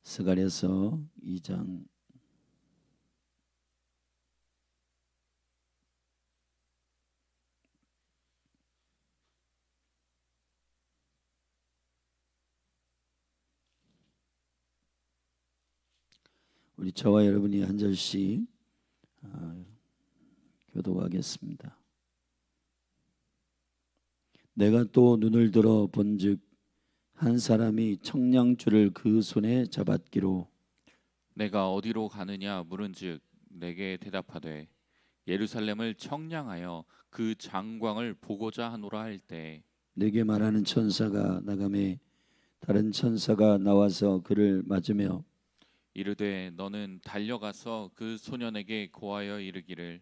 스가랴서 2장 우리 저와 여러분이 한 절씩 교독하겠습니다. 내가 또 눈을 들어 본즉 한 사람이 청량줄을 그 손에 잡았기로 내가 어디로 가느냐 물은즉 내게 대답하되 예루살렘을 청량하여 그 장광을 보고자 하노라 할 때 내게 말하는 천사가 나가매 다른 천사가 나와서 그를 맞으며 이르되 너는 달려가서 그 소년에게 고하여 이르기를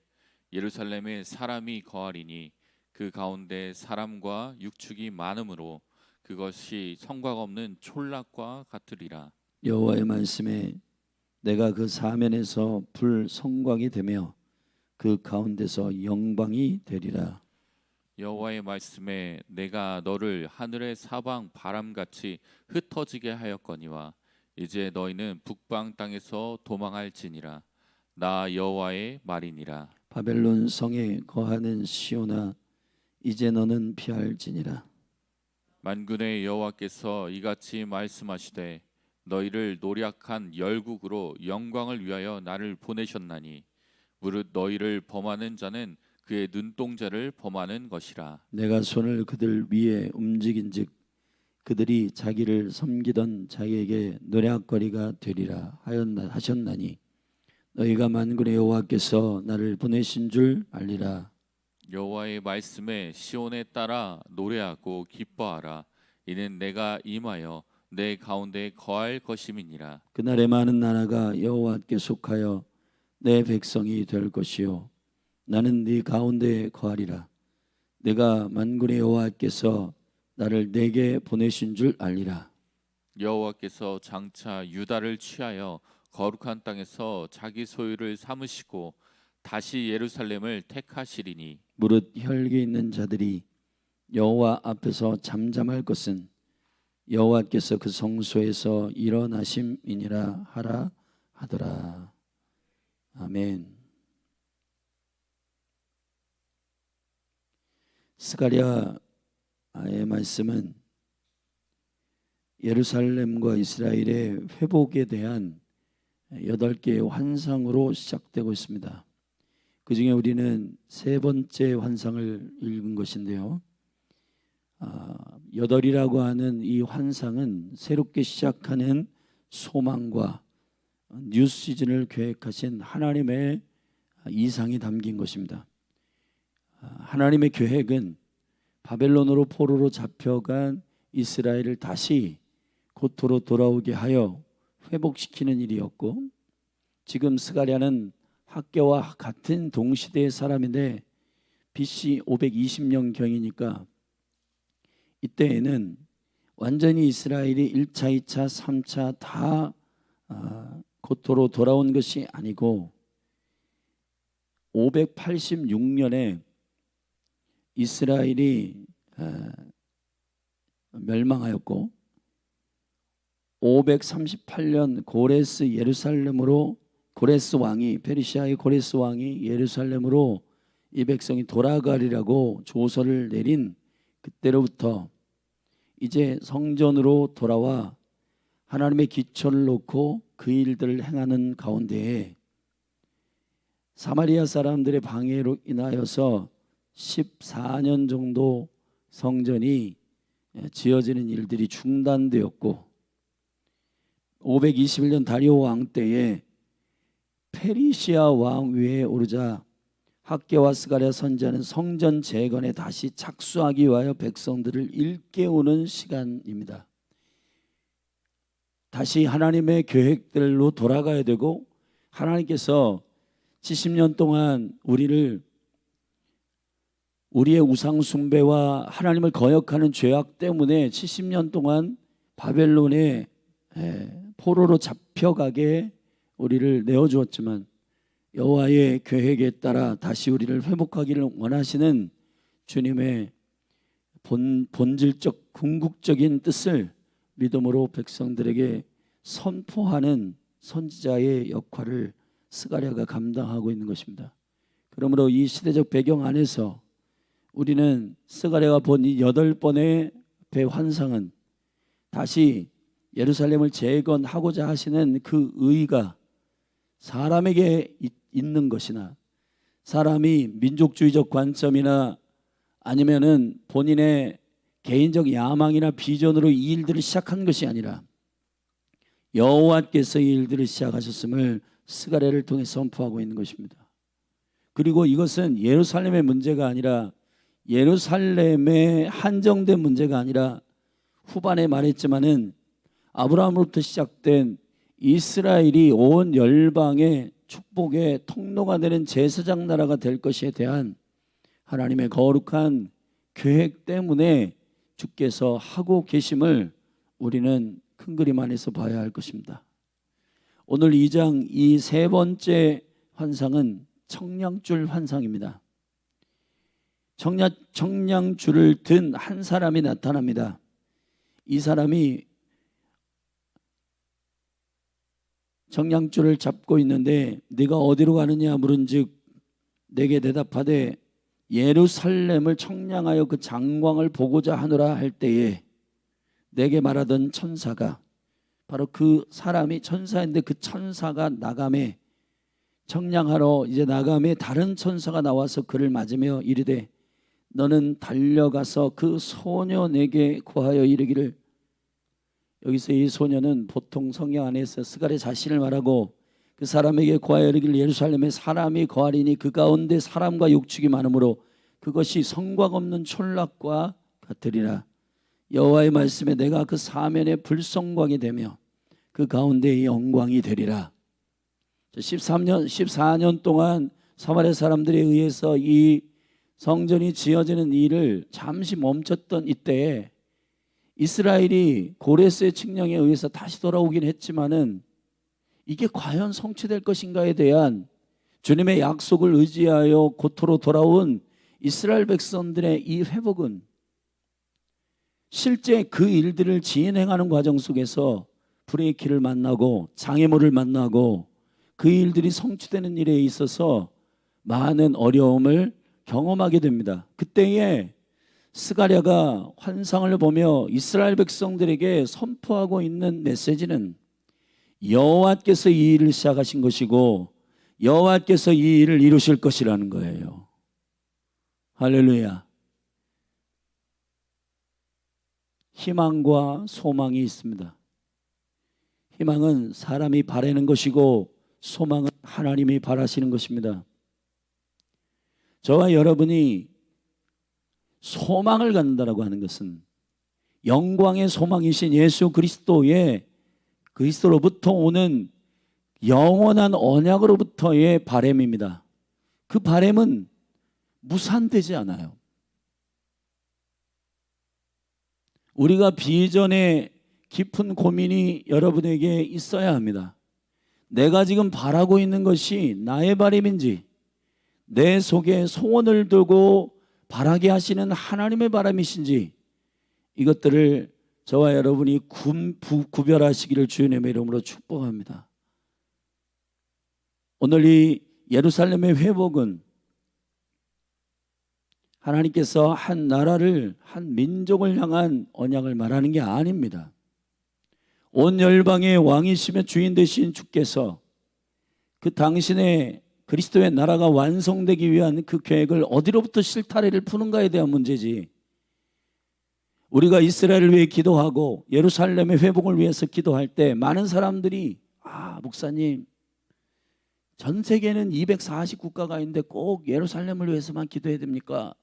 예루살렘에 사람이 거하리니 그 가운데 사람과 육축이 많으므로 그것이 성곽 없는 촌락과 같으리라. 여호와의 말씀에 내가 그 사면에서 불 성곽이 되며 그 가운데서 영광이 되리라. 여호와의 말씀에 내가 너를 하늘의 사방 바람같이 흩어지게 하였거니와 이제 너희는 북방 땅에서 도망할지니라. 나 여호와의 말이니라. 바벨론 성에 거하는 시온아 이제 너는 피할지니라. 만군의 여호와께서 이같이 말씀하시되 너희를 노략한 열국으로 영광을 위하여 나를 보내셨나니 무릇 너희를 범하는 자는 그의 눈동자를 범하는 것이라. 내가 손을 그들 위에 움직인즉 그들이 자기를 섬기던 자기에게 노략거리가 되리라 하셨나니 너희가 만군의 여호와께서 나를 보내신 줄 알리라. 여호와의 말씀에 시온에 따라 노래하고 기뻐하라. 이는 내가 임하여 내 가운데 거할 것임이니라. 그날에 많은 나라가 여호와께 속하여 내 백성이 될 것이요 나는 네 가운데에 거하리라. 내가 만군의 여호와께서 나를 내게 보내신 줄 알리라. 여호와께서 장차 유다를 취하여 거룩한 땅에서 자기 소유를 삼으시고 다시 예루살렘을 택하시리니 무릇 혈기 있는 자들이 여호와 앞에서 잠잠할 것은 여호와께서 그 성소에서 일어나심이니라 하라 하더라. 아멘. 스가랴의 말씀은 예루살렘과 이스라엘의 회복에 대한 8개의 환상으로 시작되고 있습니다. 그 중에 우리는 세 번째 환상을 읽은 것인데요. 8이라고 하는 이 환상은 새롭게 시작하는 소망과 뉴 시즌을 계획하신 하나님의 이상이 담긴 것입니다. 하나님의 계획은 바벨론으로 포로로 잡혀간 이스라엘을 다시 고토로 돌아오게 하여 회복시키는 일이었고, 지금 스가랴는 학개와 같은 동시대의 사람인데 BC 520년경이니까 이때에는 완전히 이스라엘이 1차, 2차, 3차 다 고토로 돌아온 것이 아니고 586년에 이스라엘이 멸망하였고 538년 고레스 예루살렘으로 고레스 왕이 페르시아의 고레스 왕이 예루살렘으로 이 백성이 돌아가리라고 조서를 내린 그때로부터 이제 성전으로 돌아와 하나님의 기초를 놓고 그 일들을 행하는 가운데에 사마리아 사람들의 방해로 인하여서 14년 정도 성전이 지어지는 일들이 중단되었고 521년 다리오 왕 때에 페르시아 왕 위에 오르자 학개와 스가랴 선지자는 성전 재건에 다시 착수하기 위하여 백성들을 일깨우는 시간입니다. 다시 하나님의 계획들로 돌아가야 되고 하나님께서 70년 동안 우리의 우상 숭배와 하나님을 거역하는 죄악 때문에 70년 동안 바벨론에 포로로 잡혀가게 우리를 내어주었지만 여호와의 계획에 따라 다시 우리를 회복하기를 원하시는 주님의 본질적 궁극적인 뜻을 믿음으로 백성들에게 선포하는 선지자의 역할을 스가랴가 감당하고 있는 것입니다. 그러므로 이 시대적 배경 안에서 우리는 스가랴가 본 이 8번의 환상은 다시 예루살렘을 재건하고자 하시는 그 의가 사람에게 있는 것이나 사람이 민족주의적 관점이나 아니면은 본인의 개인적 야망이나 비전으로 이 일들을 시작한 것이 아니라 여호와께서 이 일들을 시작하셨음을 스가랴를 통해 선포하고 있는 것입니다. 그리고 이것은 예루살렘의 문제가 아니라 예루살렘에 한정된 문제가 아니라 후반에 말했지만은 아브라함으로부터 시작된 이스라엘이 온 열방의 축복의 통로가 되는 제사장 나라가 될 것에 대한 하나님의 거룩한 계획 때문에 주께서 하고 계심을 우리는 큰 그림 안에서 봐야 할 것입니다. 오늘 2장 이 세 번째 환상은 청량줄 환상입니다. 청량줄을 든 한 사람이 나타납니다. 이 사람이 청량줄을 잡고 있는데 네가 어디로 가느냐 물은즉 내게 대답하되 예루살렘을 청량하여 그 장광을 보고자 하노라 할 때에 내게 말하던 천사가 바로 그 사람이 천사인데 그 천사가 나감에 청량하러 이제 나감에 다른 천사가 나와서 그를 맞으며 이르되 너는 달려가서 그 소년에게 고하여 이르기를. 여기서 이 소년은 보통 성경 안에서 스가랴 자신을 말하고 그 사람에게 고하여 이르기를 예루살렘에 사람이 거하리니 그 가운데 사람과 육축이 많으므로 그것이 성곽 없는 촌락과 같으리라. 여호와의 말씀에 내가 그 사면에 불성곽이 되며 그 가운데에 영광이 되리라. 14년 동안 사마리아 사람들에 의해서 이 성전이 지어지는 일을 잠시 멈췄던 이때에 이스라엘이 고레스의 칙령에 의해서 다시 돌아오긴 했지만은 이게 과연 성취될 것인가에 대한 주님의 약속을 의지하여 고토로 돌아온 이스라엘 백성들의 이 회복은 실제 그 일들을 진행하는 과정 속에서 브레이크를 만나고 장애물을 만나고 그 일들이 성취되는 일에 있어서 많은 어려움을 경험하게 됩니다. 그때에 스가랴가 환상을 보며 이스라엘 백성들에게 선포하고 있는 메시지는 여호와께서 이 일을 시작하신 것이고 여호와께서 이 일을 이루실 것이라는 거예요. 할렐루야. 희망과 소망이 있습니다. 희망은 사람이 바라는 것이고 소망은 하나님이 바라시는 것입니다. 저와 여러분이 소망을 갖는다라고 하는 것은 영광의 소망이신 예수 그리스도로부터 오는 영원한 언약으로부터의 바람입니다. 그 바람은 무산되지 않아요. 우리가 비전에 깊은 고민이 여러분에게 있어야 합니다. 내가 지금 바라고 있는 것이 나의 바람인지 내 속에 소원을 두고 바라게 하시는 하나님의 바람이신지 이것들을 저와 여러분이 구별하시기를 주님의 이름으로 축복합니다. 오늘 이 예루살렘의 회복은 하나님께서 한 나라를 한 민족을 향한 언약을 말하는 게 아닙니다. 온 열방의 왕이시며 주인 되신 주께서 그 당신의 그리스도의 나라가 완성되기 위한 그 계획을 어디로부터 실타래를 푸는가에 대한 문제지, 우리가 이스라엘을 위해 기도하고 예루살렘의 회복을 위해서 기도할 때 많은 사람들이 목사님 전 세계는 240국가가 있는데 꼭 예루살렘을 위해서만 기도해야 됩니까?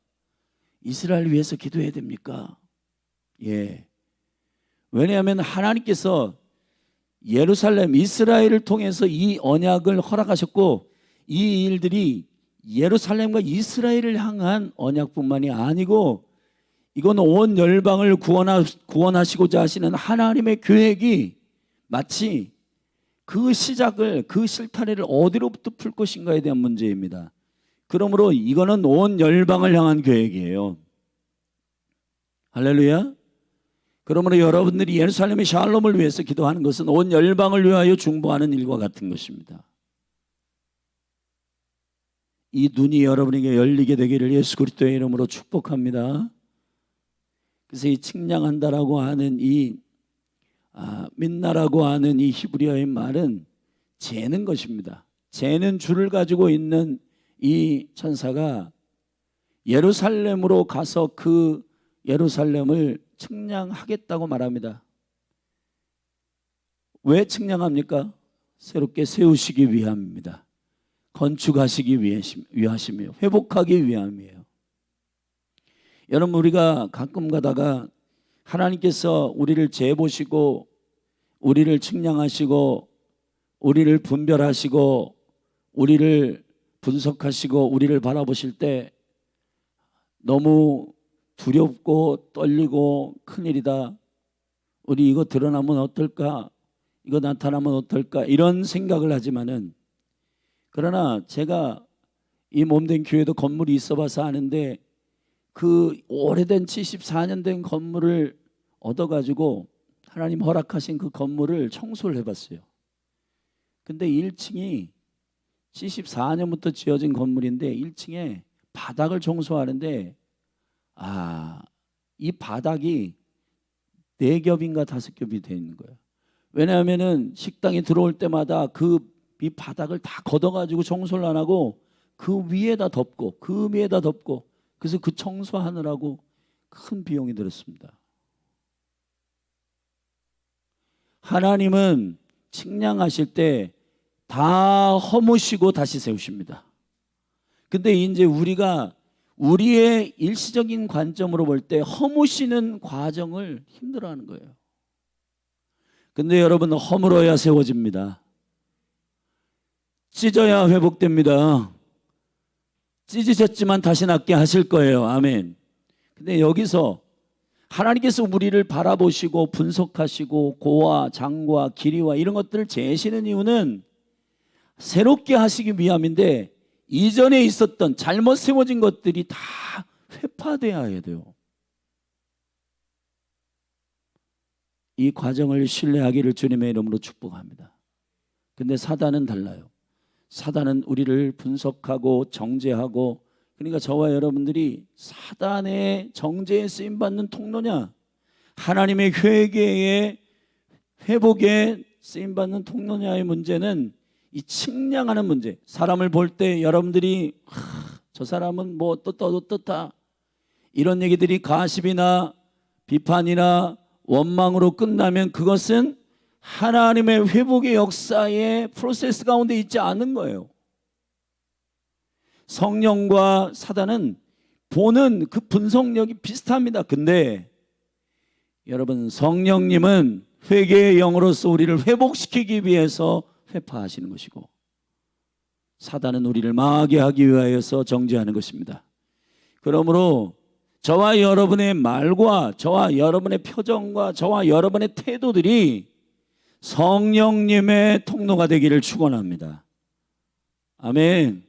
이스라엘을 위해서 기도해야 됩니까? 예. 왜냐하면 하나님께서 예루살렘 이스라엘을 통해서 이 언약을 허락하셨고 이 일들이 예루살렘과 이스라엘을 향한 언약뿐만이 아니고 이건 온 열방을 구원하시고자 하시는 하나님의 계획이 마치 그 시작을 그 실타래를 어디로부터 풀 것인가에 대한 문제입니다. 그러므로 이거는 온 열방을 향한 계획이에요. 할렐루야. 그러므로 여러분들이 예루살렘의 샬롬을 위해서 기도하는 것은 온 열방을 위하여 중보하는 일과 같은 것입니다. 이 눈이 여러분에게 열리게 되기를 예수 그리스도의 이름으로 축복합니다. 그래서 이 측량한다라고 하는 이 민나라고 하는 이 히브리어의 말은 재는 것입니다. 재는 줄을 가지고 있는 이 천사가 예루살렘으로 가서 그 예루살렘을 측량하겠다고 말합니다. 왜 측량합니까? 새롭게 세우시기 위함입니다. 건축하시기 위하시며 회복하기 위함이에요. 여러분, 우리가 가끔 가다가 하나님께서 우리를 재보시고 우리를 측량하시고 우리를 분별하시고 우리를 분석하시고 우리를 바라보실 때 너무 두렵고 떨리고 큰일이다, 우리 이거 드러나면 어떨까, 이거 나타나면 어떨까, 이런 생각을 하지만은, 그러나 제가 이 몸된 교회도 건물이 있어 봐서 아는데 그 오래된 74년 된 건물을 얻어가지고 하나님 허락하신 그 건물을 청소를 해봤어요. 근데 1층이 74년부터 지어진 건물인데 1층에 바닥을 청소하는데 이 바닥이 4겹인가 5겹이 되어 있는 거예요. 왜냐하면은 식당에 들어올 때마다 이 바닥을 다 걷어가지고 청소를 안 하고 그 위에다 덮고 그래서 그 청소하느라고 큰 비용이 들었습니다. 하나님은 측량하실 때 다 허무시고 다시 세우십니다. 근데 이제 우리가 우리의 일시적인 관점으로 볼 때 허무시는 과정을 힘들어하는 거예요. 근데 여러분, 허물어야 세워집니다. 찢어야 회복됩니다. 찢으셨지만 다시 낫게 하실 거예요. 아멘. 근데 여기서 하나님께서 우리를 바라보시고 분석하시고 고와 장과 길이와 이런 것들을 재시는 이유는 새롭게 하시기 위함인데, 이전에 있었던 잘못 세워진 것들이 다 회파돼야 해야 돼요. 이 과정을 신뢰하기를 주님의 이름으로 축복합니다. 근데 사단은 달라요. 사단은 우리를 분석하고 정죄하고, 그러니까 저와 여러분들이 사단의 정죄에 쓰임받는 통로냐, 하나님의 회개에 회복에 쓰임받는 통로냐의 문제는 이 측량하는 문제. 사람을 볼 때 여러분들이 저 사람은 뭐 어떻다 이런 얘기들이 가십이나 비판이나 원망으로 끝나면 그것은 하나님의 회복의 역사의 프로세스 가운데 있지 않은 거예요. 성령과 사단은 보는 그 분석력이 비슷합니다. 근데 여러분, 성령님은 회개의 영으로서 우리를 회복시키기 위해서 회파하시는 것이고, 사단은 우리를 망하게 하기 위하여서 정죄하는 것입니다. 그러므로 저와 여러분의 말과 저와 여러분의 표정과 저와 여러분의 태도들이 성령님의 통로가 되기를 축원합니다. 아멘.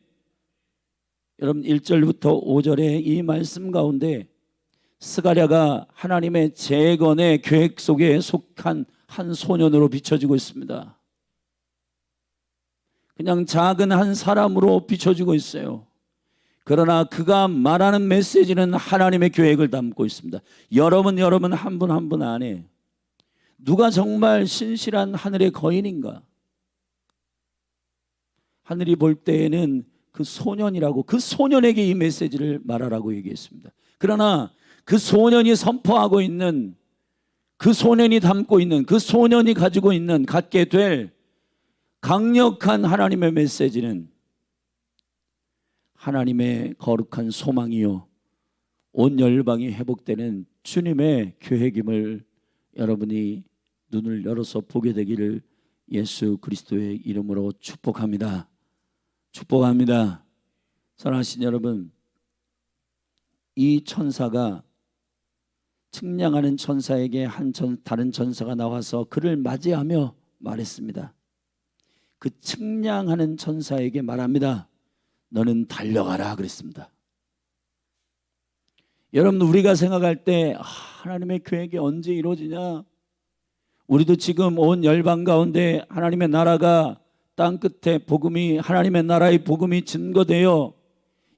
여러분, 1절부터 5절의 이 말씀 가운데 스가랴가 하나님의 재건의 계획 속에 속한 한 소년으로 비춰지고 있습니다. 그냥 작은 한 사람으로 비춰지고 있어요. 그러나 그가 말하는 메시지는 하나님의 계획을 담고 있습니다. 여러분 한 분 한 분 안에 누가 정말 신실한 하늘의 거인인가? 하늘이 볼 때에는 그 소년이라고, 그 소년에게 이 메시지를 말하라고 얘기했습니다. 그러나 그 소년이 선포하고 있는, 그 소년이 담고 있는, 그 소년이 가지고 있는, 갖게 될 강력한 하나님의 메시지는 하나님의 거룩한 소망이요 온 열방이 회복되는 주님의 계획임을 여러분이 눈을 열어서 보게 되기를 예수 그리스도의 이름으로 축복합니다. 축복합니다. 사랑하신 여러분, 이 천사가 측량하는 천사에게 다른 천사가 나와서 그를 맞이하며 말했습니다. 그 측량하는 천사에게 말합니다. 너는 달려가라 그랬습니다. 여러분, 우리가 생각할 때 하나님의 계획이 언제 이루어지냐? 우리도 지금 온 열방 가운데 하나님의 나라가 땅 끝에 복음이, 하나님의 나라의 복음이 증거되어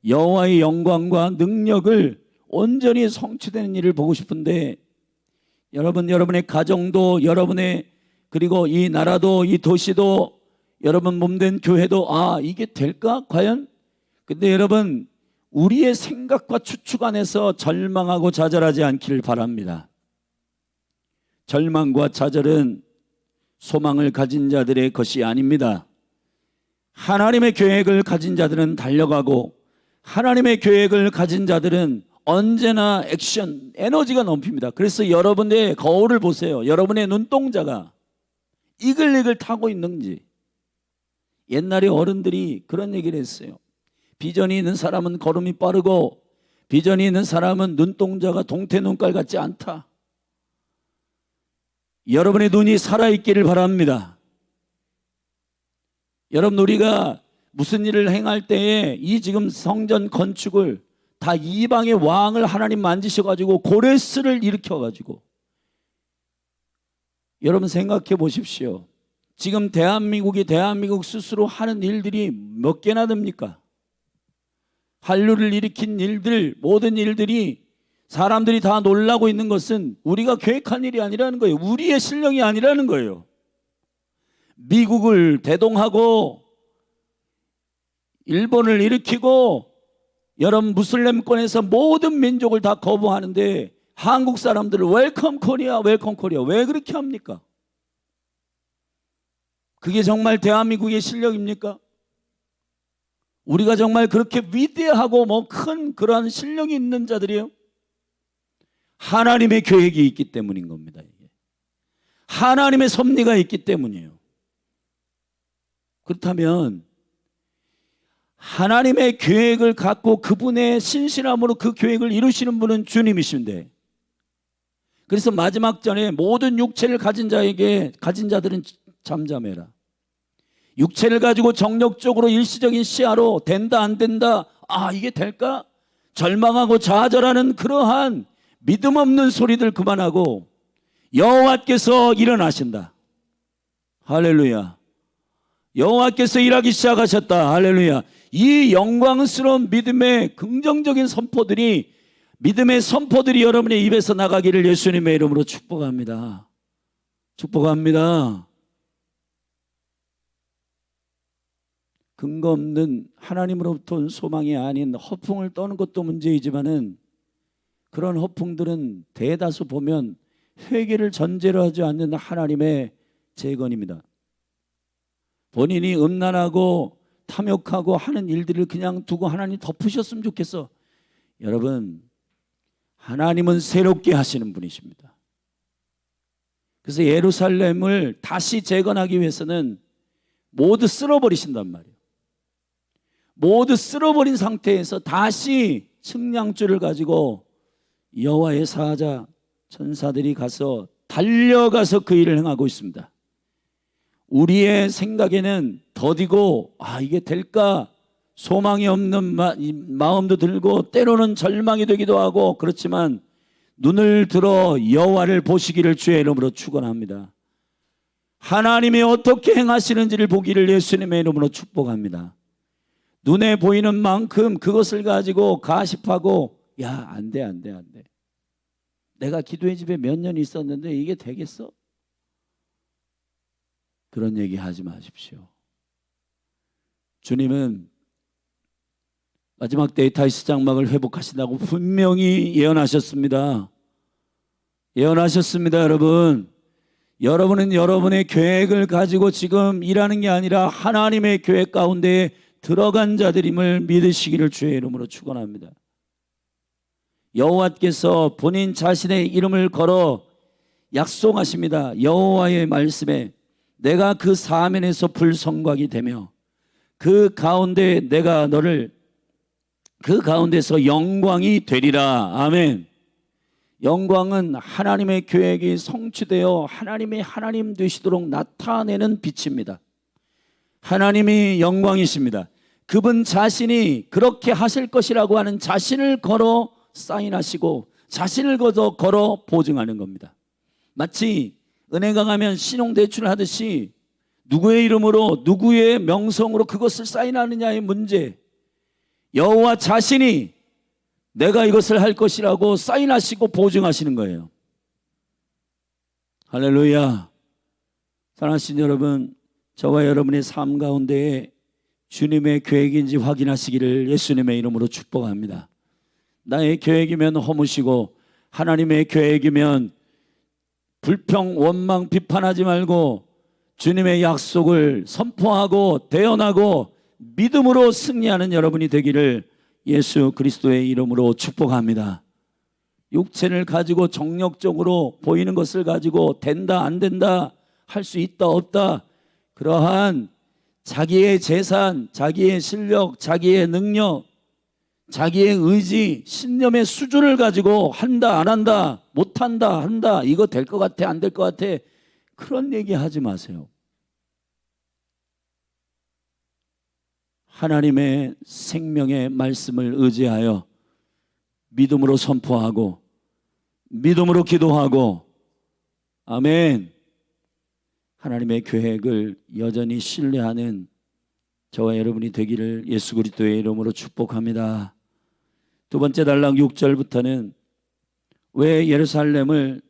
여호와의 영광과 능력을 온전히 성취되는 일을 보고 싶은데, 여러분, 여러분의 가정도, 여러분의, 그리고 이 나라도, 이 도시도, 여러분 몸된 교회도 이게 될까 과연? 근데 여러분, 우리의 생각과 추측 안에서 절망하고 좌절하지 않기를 바랍니다. 절망과 좌절은 소망을 가진 자들의 것이 아닙니다. 하나님의 계획을 가진 자들은 달려가고, 하나님의 계획을 가진 자들은 언제나 액션, 에너지가 넘칩니다. 그래서 여러분의 거울을 보세요. 여러분의 눈동자가 이글이글 타고 있는지. 옛날에 어른들이 그런 얘기를 했어요. 비전이 있는 사람은 걸음이 빠르고, 비전이 있는 사람은 눈동자가 동태 눈깔 같지 않다. 여러분의 눈이 살아있기를 바랍니다. 여러분, 우리가 무슨 일을 행할 때에 이 지금 성전 건축을 다 이방의 왕을 하나님 만지셔가지고 고레스를 일으켜가지고, 여러분 생각해 보십시오. 지금 대한민국 스스로 하는 일들이 몇 개나 됩니까? 한류를 일으킨 일들, 모든 일들이 사람들이 다 놀라고 있는 것은 우리가 계획한 일이 아니라는 거예요. 우리의 실력이 아니라는 거예요. 미국을 대동하고 일본을 일으키고, 여러분 무슬림권에서 모든 민족을 다 거부하는데 한국 사람들을 웰컴 코리아, 웰컴 코리아 왜 그렇게 합니까? 그게 정말 대한민국의 실력입니까? 우리가 정말 그렇게 위대하고 큰 그러한 실력이 있는 자들이에요? 하나님의 계획이 있기 때문인 겁니다. 하나님의 섭리가 있기 때문이에요. 그렇다면 하나님의 계획을 갖고 그분의 신실함으로 그 계획을 이루시는 분은 주님이신데, 그래서 마지막 전에 모든 육체를 가진 자들은 잠잠해라. 육체를 가지고 정력적으로 일시적인 시야로 된다 안 된다, 이게 될까? 절망하고 좌절하는 그러한 믿음 없는 소리들 그만하고 여호와께서 일어나신다. 할렐루야. 여호와께서 일하기 시작하셨다. 할렐루야. 이 영광스러운 믿음의 긍정적인 선포들이, 믿음의 선포들이 여러분의 입에서 나가기를 예수님의 이름으로 축복합니다. 축복합니다. 근거 없는 하나님으로부터 온 소망이 아닌 허풍을 떠는 것도 문제이지만은, 그런 허풍들은 대다수 보면 회개를 전제로 하지 않는 하나님의 재건입니다. 본인이 음란하고 탐욕하고 하는 일들을 그냥 두고 하나님 덮으셨으면 좋겠어. 여러분, 하나님은 새롭게 하시는 분이십니다. 그래서 예루살렘을 다시 재건하기 위해서는 모두 쓸어버리신단 말이에요. 모두 쓸어버린 상태에서 다시 측량줄을 가지고 여호와의 사자 천사들이 가서 달려가서 그 일을 행하고 있습니다. 우리의 생각에는 더디고 이게 될까 소망이 없는 마음도 들고 때로는 절망이 되기도 하고, 그렇지만 눈을 들어 여호와를 보시기를 주의 이름으로 축원합니다. 하나님이 어떻게 행하시는지를 보기를 예수님의 이름으로 축복합니다. 눈에 보이는 만큼 그것을 가지고 가십하고 안 돼. 내가 기도의 집에 몇 년 있었는데 이게 되겠어? 그런 얘기 하지 마십시오. 주님은 마지막 때에 다시 장막을 회복하신다고 분명히 예언하셨습니다. 예언하셨습니다. 여러분은 여러분의 계획을 가지고 지금 일하는 게 아니라 하나님의 계획 가운데 들어간 자들임을 믿으시기를 주의 이름으로 축원합니다. 여호와께서 본인 자신의 이름을 걸어 약속하십니다. 여호와의 말씀에 내가 그 사면에서 불성곽이 되며 그 가운데 내가 너를 그 가운데서 영광이 되리라. 아멘. 영광은 하나님의 계획이 성취되어 하나님이 하나님 되시도록 나타내는 빛입니다. 하나님이 영광이십니다. 그분 자신이 그렇게 하실 것이라고 하는 자신을 걸어 사인하시고 자신을 걸어 보증하는 겁니다. 마치 은행가 가면 신용대출 하듯이 누구의 이름으로 누구의 명성으로 그것을 사인하느냐의 문제, 여호와 자신이 내가 이것을 할 것이라고 사인하시고 보증하시는 거예요. 할렐루야. 사랑하신 여러분, 저와 여러분의 삶 가운데에 주님의 계획인지 확인하시기를 예수님의 이름으로 축복합니다. 나의 계획이면 허무시고 하나님의 계획이면 불평, 원망, 비판하지 말고 주님의 약속을 선포하고 대언하고 믿음으로 승리하는 여러분이 되기를 예수 그리스도의 이름으로 축복합니다. 육체를 가지고 정력적으로 보이는 것을 가지고 된다 안 된다 할 수 있다 없다, 그러한 자기의 재산, 자기의 실력, 자기의 능력, 자기의 의지, 신념의 수준을 가지고 한다 안 한다, 못한다 한다, 이거 될 것 같아 안 될 것 같아, 그런 얘기 하지 마세요. 하나님의 생명의 말씀을 의지하여 믿음으로 선포하고 믿음으로 기도하고, 아멘, 하나님의 계획을 여전히 신뢰하는 저와 여러분이 되기를 예수 그리스도의 이름으로 축복합니다. 두 번째 단락 6절부터는 왜 예루살렘을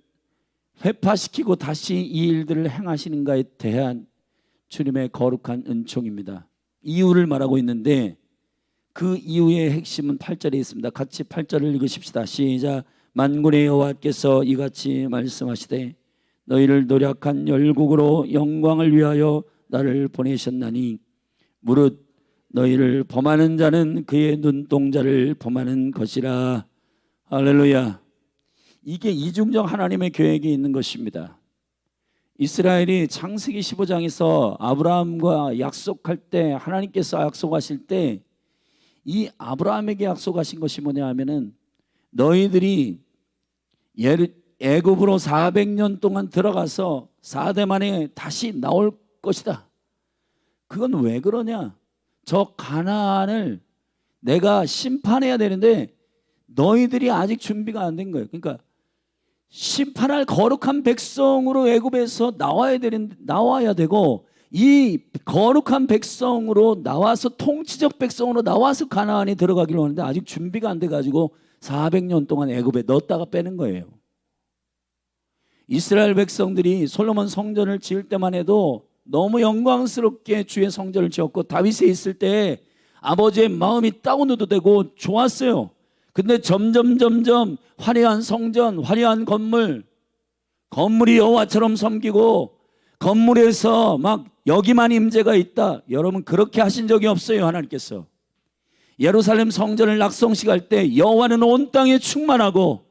회파시키고 다시 이 일들을 행하시는가에 대한 주님의 거룩한 은총입니다. 이유를 말하고 있는데 그 이유의 핵심은 8절에 있습니다. 같이 8절을 읽으십시다. 시작. 만군의 여호와께서 이같이 말씀하시되 너희를 노력한 열국으로 영광을 위하여 나를 보내셨나니 무릇 너희를 범하는 자는 그의 눈동자를 범하는 것이라. 할렐루야. 이게 이중적 하나님의 계획이 있는 것입니다. 이스라엘이 창세기 15장에서 아브라함과 약속할 때, 하나님께서 약속하실 때 이 아브라함에게 약속하신 것이 뭐냐 하면은 너희들이 애굽으로 400년 동안 들어가서 4대 만에 다시 나올 것이다. 그건 왜 그러냐? 저 가나안을 내가 심판해야 되는데 너희들이 아직 준비가 안 된 거예요. 그러니까 심판할 거룩한 백성으로 애굽에서 나와야 되고, 이 거룩한 백성으로 나와서 통치적 백성으로 나와서 가나안에 들어가기로 하는데 아직 준비가 안 돼가지고 400년 동안 애굽에 넣었다가 빼는 거예요. 이스라엘 백성들이 솔로몬 성전을 지을 때만 해도 너무 영광스럽게 주의 성전을 지었고, 다윗에 있을 때 아버지의 마음이 다운로드 되고 좋았어요. 근데 점점 화려한 성전, 화려한 건물이 여호와처럼 섬기고 건물에서 막 여기만 임재가 있다. 여러분 그렇게 하신 적이 없어요. 하나님께서 예루살렘 성전을 낙성식할 때 여호와는 온 땅에 충만하고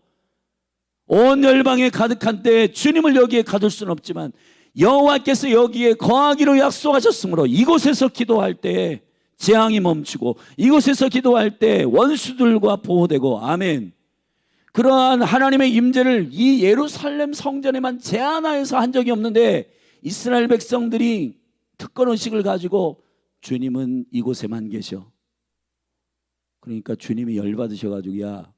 온 열방에 가득한 때에 주님을 여기에 가둘 수는 없지만 여호와께서 여기에 거하기로 약속하셨으므로 이곳에서 기도할 때에 재앙이 멈추고 이곳에서 기도할 때 원수들과 보호되고, 아멘. 그러한 하나님의 임재를 이 예루살렘 성전에만 제한하여서 한 적이 없는데 이스라엘 백성들이 특권의식을 가지고 주님은 이곳에만 계셔. 그러니까 주님이 열받으셔가지고 야,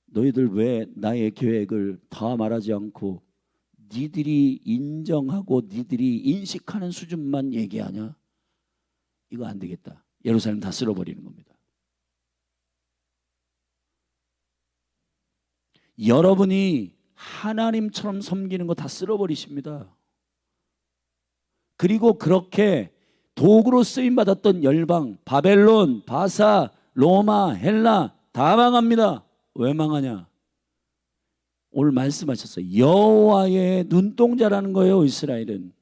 너희들 왜 나의 계획을 다 말하지 않고 니들이 인정하고 니들이 인식하는 수준만 얘기하냐? 이거 안 되겠다. 예루살렘 다 쓸어버리는 겁니다. 여러분이 하나님처럼 섬기는 거 다 쓸어버리십니다. 그리고 그렇게 도구로 쓰임받았던 열방, 바벨론, 바사, 로마, 헬라 다 망합니다. 왜 망하냐? 오늘 말씀하셨어요. 여호와의 눈동자라는 거예요. 이스라엘은.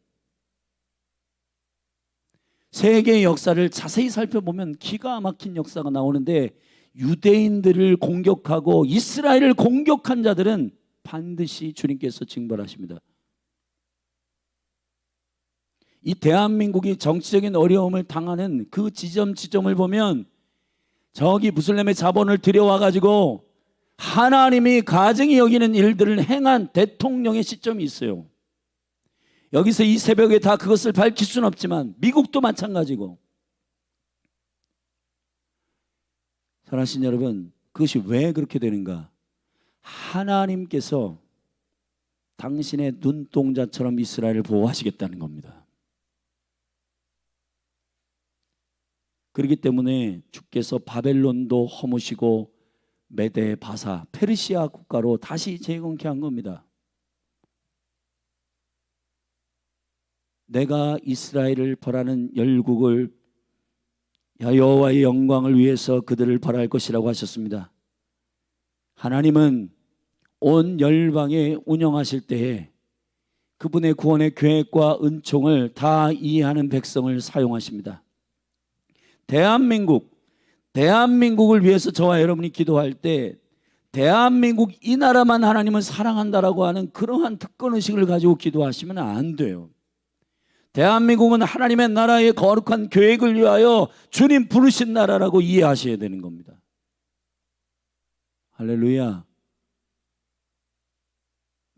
세계의 역사를 자세히 살펴보면 기가 막힌 역사가 나오는데 유대인들을 공격하고 이스라엘을 공격한 자들은 반드시 주님께서 징벌하십니다. 이 대한민국이 정치적인 어려움을 당하는 그 지점을 보면 저기 무슬림의 자본을 들여와가지고 하나님이 가증히 여기는 일들을 행한 대통령의 시점이 있어요. 여기서 이 새벽에 다 그것을 밝힐 수는 없지만 미국도 마찬가지고. 사랑하신 여러분, 그것이 왜 그렇게 되는가? 하나님께서 당신의 눈동자처럼 이스라엘을 보호하시겠다는 겁니다. 그렇기 때문에 주께서 바벨론도 허무시고 메대, 바사, 페르시아 국가로 다시 재건케 한 겁니다. 내가 이스라엘을 벌하는 열국을 여호와의 영광을 위해서 그들을 벌할 것이라고 하셨습니다. 하나님은 온 열방에 운영하실 때에 그분의 구원의 계획과 은총을 다 이해하는 백성을 사용하십니다. 대한민국을 위해서 저와 여러분이 기도할 때 대한민국 이 나라만 하나님을 사랑한다라고 하는 그러한 특권의식을 가지고 기도하시면 안 돼요. 대한민국은 하나님의 나라의 거룩한 계획을 위하여 주님 부르신 나라라고 이해하셔야 되는 겁니다. 할렐루야.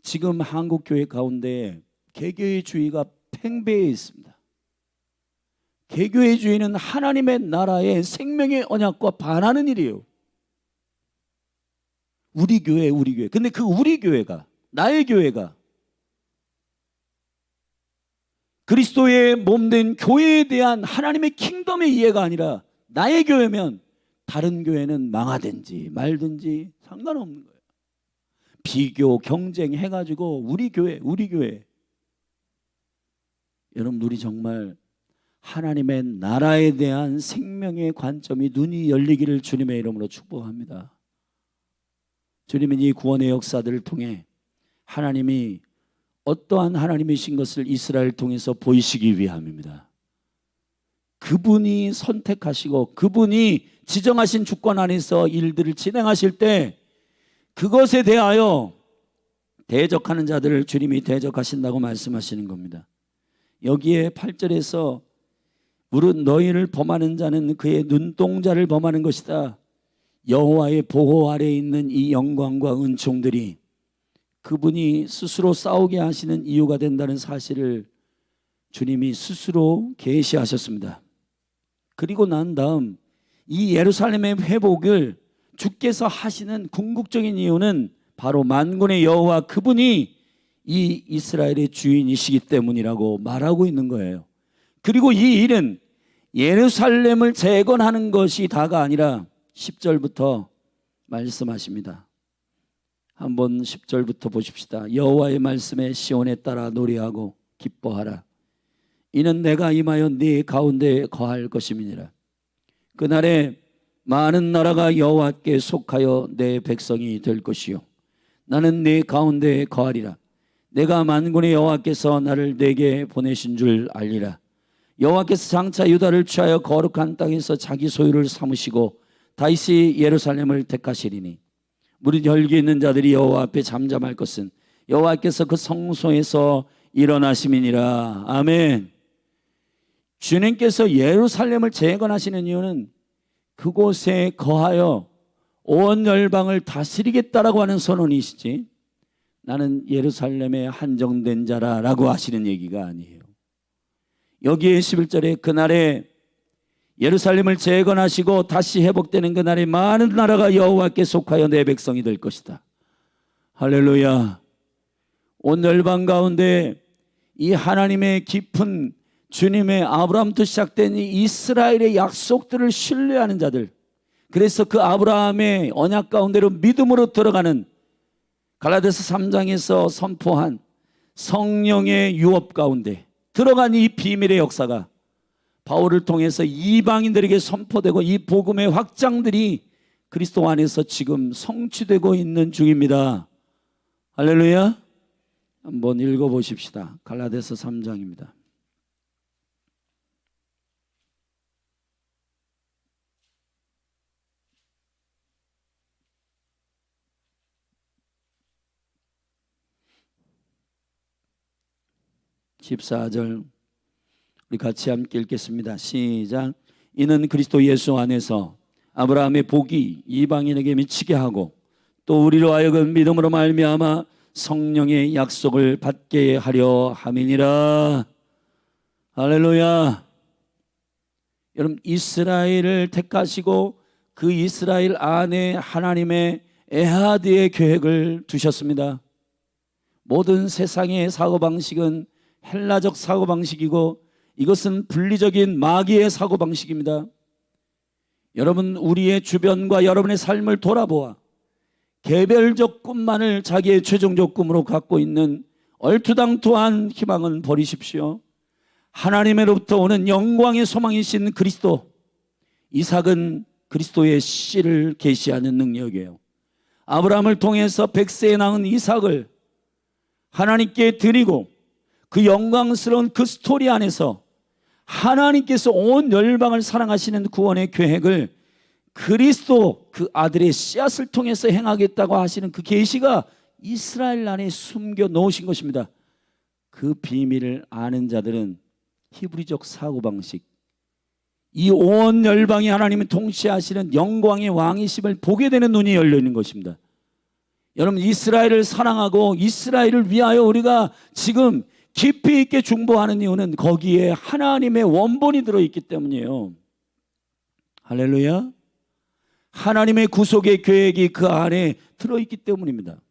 지금 한국교회 가운데 개교회주의가 팽배해 있습니다. 개교회주의는 하나님의 나라의 생명의 언약과 반하는 일이에요. 우리 교회. 근데 그 우리 교회가, 나의 교회가 그리스도의 몸된 교회에 대한 하나님의 킹덤의 이해가 아니라 나의 교회면 다른 교회는 망하든지 말든지 상관없는 거예요. 비교, 경쟁해가지고 우리 교회. 여러분, 우리 정말 하나님의 나라에 대한 생명의 관점이 눈이 열리기를 주님의 이름으로 축복합니다. 주님은 이 구원의 역사들을 통해 하나님이 어떠한 하나님이신 것을 이스라엘을 통해서 보이시기 위함입니다. 그분이 선택하시고 그분이 지정하신 주권 안에서 일들을 진행하실 때 그것에 대하여 대적하는 자들을 주님이 대적하신다고 말씀하시는 겁니다. 여기에 8절에서 무릇 너희를 범하는 자는 그의 눈동자를 범하는 것이다. 여호와의 보호 아래에 있는 이 영광과 은총들이 그분이 스스로 싸우게 하시는 이유가 된다는 사실을 주님이 스스로 계시하셨습니다. 그리고 난 다음 이 예루살렘의 회복을 주께서 하시는 궁극적인 이유는 바로 만군의 여호와 그분이 이 이스라엘의 주인이시기 때문이라고 말하고 있는 거예요. 그리고 이 일은 예루살렘을 재건하는 것이 다가 아니라 10절부터 말씀하십니다. 한번 10절부터 보십시다. 여호와의 말씀에 시온에 따라 노래하고 기뻐하라. 이는 내가 임하여 네 가운데 거할 것임이니라. 그날에 많은 나라가 여호와께 속하여 내 백성이 될 것이요 나는 네 가운데 거하리라. 내가 만군의 여호와께서 나를 내게 보내신 줄 알리라. 여호와께서 장차 유다를 취하여 거룩한 땅에서 자기 소유를 삼으시고 다시 예루살렘을 택하시리니 무릇 혈기 있는 자들이 여호와 앞에 잠잠할 것은 여호와께서 그 성소에서 일어나심이니라. 아멘. 주님께서 예루살렘을 재건하시는 이유는 그곳에 거하여 온 열방을 다스리겠다라고 하는 선언이시지 나는 예루살렘에 한정된 자라라고 하시는 얘기가 아니에요. 여기에 11절에 그날에 예루살렘을 재건하시고 다시 회복되는 그날에 많은 나라가 여호와께 속하여 내 백성이 될 것이다. 할렐루야. 온 열방 가운데 이 하나님의 깊은 주님의 아브라함부터 시작된 이 이스라엘의 약속들을 신뢰하는 자들, 그래서 그 아브라함의 언약 가운데로 믿음으로 들어가는 갈라디아서 3장에서 선포한 성령의 유업 가운데 들어간 이 비밀의 역사가 바울을 통해서 이방인들에게 선포되고 이 복음의 확장들이 그리스도 안에서 지금 성취되고 있는 중입니다. 할렐루야. 한번 읽어보십시다. 갈라디아서 3장입니다. (14절) 우리 같이 함께 읽겠습니다. 시작. 이는 그리스도 예수 안에서 아브라함의 복이 이방인에게 미치게 하고 또 우리로 하여금 믿음으로 말미암아 성령의 약속을 받게 하려 함이니라. 할렐루야. 여러분, 이스라엘을 택하시고 그 이스라엘 안에 하나님의 에하드의 계획을 두셨습니다. 모든 세상의 사고방식은 헬라적 사고방식이고 이것은 분리적인 마귀의 사고방식입니다. 여러분, 우리의 주변과 여러분의 삶을 돌아보아 개별적 꿈만을 자기의 최종적 꿈으로 갖고 있는 얼토당토한 희망은 버리십시오. 하나님으로부터 오는 영광의 소망이신 그리스도, 이삭은 그리스도의 씨를 계시하는 능력이에요. 아브라함을 통해서 백세에 낳은 이삭을 하나님께 드리고 그 영광스러운 그 스토리 안에서 하나님께서 온 열방을 사랑하시는 구원의 계획을 그리스도 그 아들의 씨앗을 통해서 행하겠다고 하시는 그 계시가 이스라엘 안에 숨겨 놓으신 것입니다. 그 비밀을 아는 자들은 히브리적 사고방식, 이 온 열방이 하나님을 통치하시는 영광의 왕이심을 보게 되는 눈이 열려 있는 것입니다. 여러분, 이스라엘을 사랑하고 이스라엘을 위하여 우리가 지금 깊이 있게 중보하는 이유는 거기에 하나님의 원본이 들어있기 때문이에요. 할렐루야. 하나님의 구속의 계획이 그 안에 들어있기 때문입니다.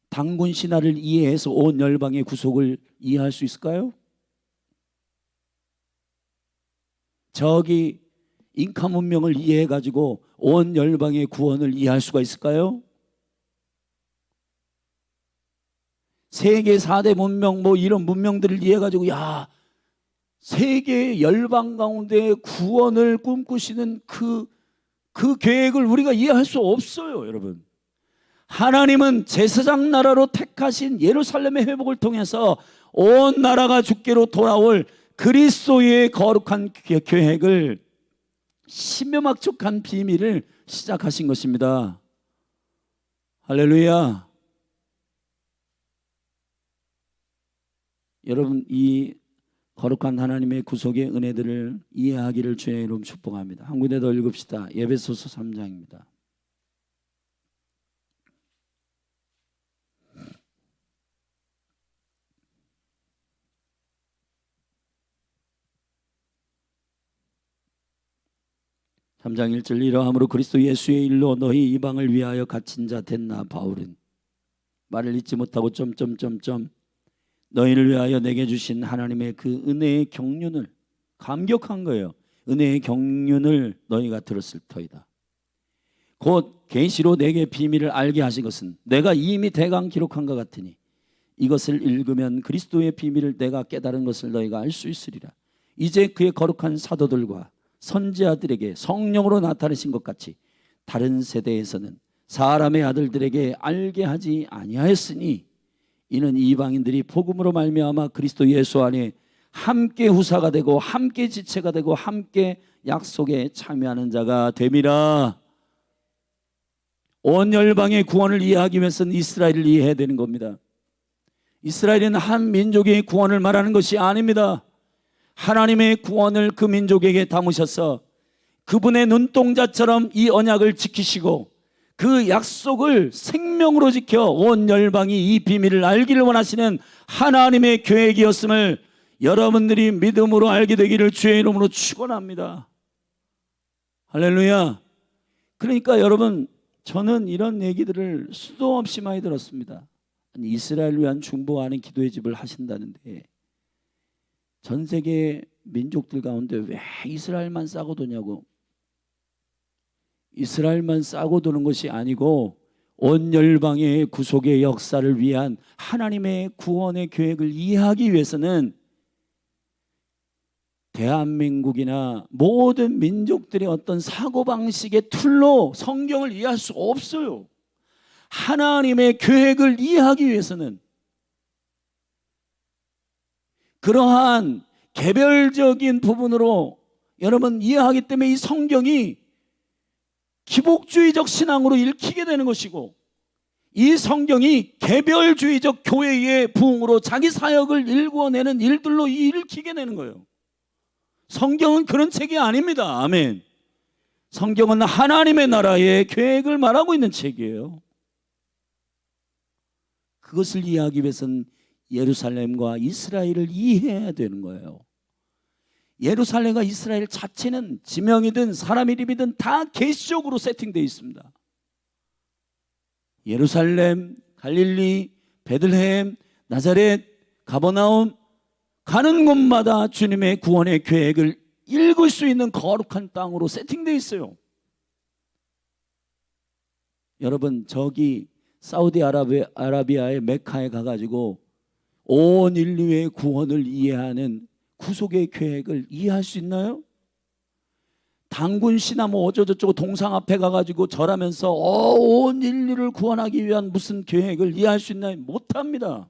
단군 신화를 이해해서 온 열방의 구속을 이해할 수 있을까요? 저기 잉카 문명을 이해해가지고 온 열방의 구원을 이해할 수가 있을까요? 세계 4대 문명 이런 문명들을 이해해가지고 야, 세계 열방 가운데 구원을 꿈꾸시는 그 계획을 우리가 이해할 수 없어요. 여러분, 하나님은 제사장 나라로 택하신 예루살렘의 회복을 통해서 온 나라가 주께로 돌아올 그리스도의 거룩한 계획을 신묘막측한 비밀을 시작하신 것입니다. 할렐루야. 여러분, 이 거룩한 하나님의 구속의 은혜들을 이해하기를 주의 이름 축복합니다. 한 군데 더 읽읍시다. 에베소서 3장입니다. (3장 1절) 이러함으로 그리스도 예수의 일로 너희 이방을 위하여 갇힌 자 된 나 바울은 말을 잊지 못하고 너희를 위하여 내게 주신 하나님의 그 은혜의 경륜을, 감격한 거예요. 은혜의 경륜을 너희가 들었을 터이다. 곧 계시로 내게 비밀을 알게 하신 것은 내가 이미 대강 기록한 것 같으니 이것을 읽으면 그리스도의 비밀을 내가 깨달은 것을 너희가 알 수 있으리라. 이제 그의 거룩한 사도들과 선지자들에게 성령으로 나타내신 것 같이 다른 세대에서는 사람의 아들들에게 알게 하지 아니하였으니 이는 이방인들이 복음으로 말미암아 그리스도 예수 안에 함께 후사가 되고 함께 지체가 되고 함께 약속에 참여하는 자가 됨이라. 온 열방의 구원을 이해하기 위해서는 이스라엘을 이해해야 되는 겁니다. 이스라엘은 한 민족의 구원을 말하는 것이 아닙니다. 하나님의 구원을 그 민족에게 담으셔서 그분의 눈동자처럼 이 언약을 지키시고 그 약속을 생명으로 지켜 온 열방이 이 비밀을 알기를 원하시는 하나님의 계획이었음을 여러분들이 믿음으로 알게 되기를 주의 이름으로 축원합니다. 할렐루야. 그러니까 여러분, 저는 이런 얘기들을 수도 없이 많이 들었습니다. 아니, 이스라엘을 위한 중보하는 기도의 집을 하신다는데 전 세계 민족들 가운데 왜 이스라엘만 싸고 도냐고. 이스라엘만 싸고 도는 것이 아니고 온 열방의 구속의 역사를 위한 하나님의 구원의 계획을 이해하기 위해서는 대한민국이나 모든 민족들의 어떤 사고방식의 틀로 성경을 이해할 수 없어요. 하나님의 계획을 이해하기 위해서는 그러한 개별적인 부분으로 여러분 이해하기 때문에 이 성경이 기복주의적 신앙으로 읽히게 되는 것이고, 이 성경이 개별주의적 교회의 부흥으로 자기 사역을 일궈내는 일들로 읽히게 되는 거예요. 성경은 그런 책이 아닙니다. 아멘. 성경은 하나님의 나라의 계획을 말하고 있는 책이에요. 그것을 이해하기 위해서는 예루살렘과 이스라엘을 이해해야 되는 거예요. 예루살렘과 이스라엘 자체는 지명이든 사람 이름이든 다 계시적으로 세팅되어 있습니다. 예루살렘, 갈릴리, 베들레헴, 나자렛, 가버나움, 가는 곳마다 주님의 구원의 계획을 읽을 수 있는 거룩한 땅으로 세팅되어 있어요. 여러분, 저기 사우디아라비아의 메카에 가가지고 온 인류의 구원을 이해하는 구속의 계획을 이해할 수 있나요? 당군시나 뭐 어쩌저쩌고 동상 앞에 가가지고 절하면서 온 인류를 구원하기 위한 무슨 계획을 이해할 수 있나요? 못합니다.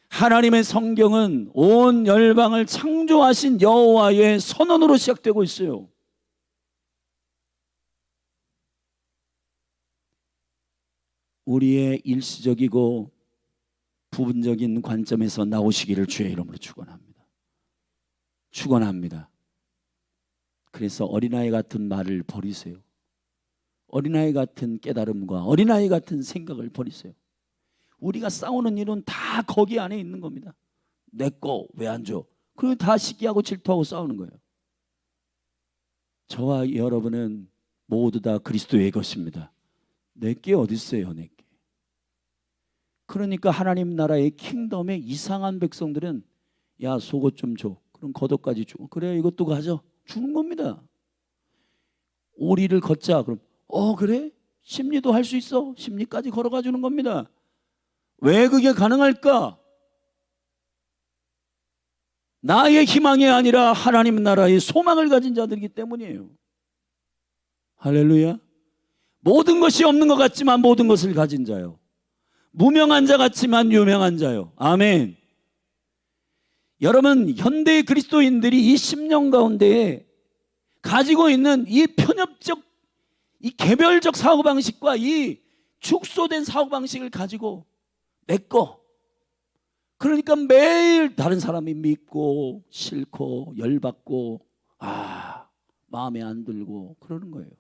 하나님의 성경은 온 열방을 창조하신 여호와의 선언으로 시작되고 있어요. 우리의 일시적이고 부분적인 관점에서 나오시기를 주의 이름으로 축원합니다. 축원합니다. 그래서 어린아이 같은 말을 버리세요. 어린아이 같은 깨달음과 어린아이 같은 생각을 버리세요. 우리가 싸우는 일은 다 거기 안에 있는 겁니다. 내 거 왜 안 줘? 그리고 다 시기하고 질투하고 싸우는 거예요. 저와 여러분은 모두 다 그리스도의 것입니다. 내게 어디 있어요, 내게. 그러니까 하나님 나라의 킹덤의 이상한 백성들은 야, 속옷 좀 줘. 그럼 겉옷까지 줘. 그래, 이것도 가져. 주는 겁니다. 오리를 걷자. 그럼 그래? 십리도 할 수 있어. 십리까지 걸어가 주는 겁니다. 왜 그게 가능할까? 나의 희망이 아니라 하나님 나라의 소망을 가진 자들이기 때문이에요. 할렐루야. 모든 것이 없는 것 같지만 모든 것을 가진 자요. 무명한 자 같지만 유명한 자요. 아멘. 여러분, 현대 그리스도인들이 이 10년 가운데에 가지고 있는 이 편협적, 이 개별적 사고방식과 이 축소된 사고방식을 가지고 내꺼, 그러니까 매일 다른 사람이 믿고 싫고 열받고 마음에 안 들고 그러는 거예요.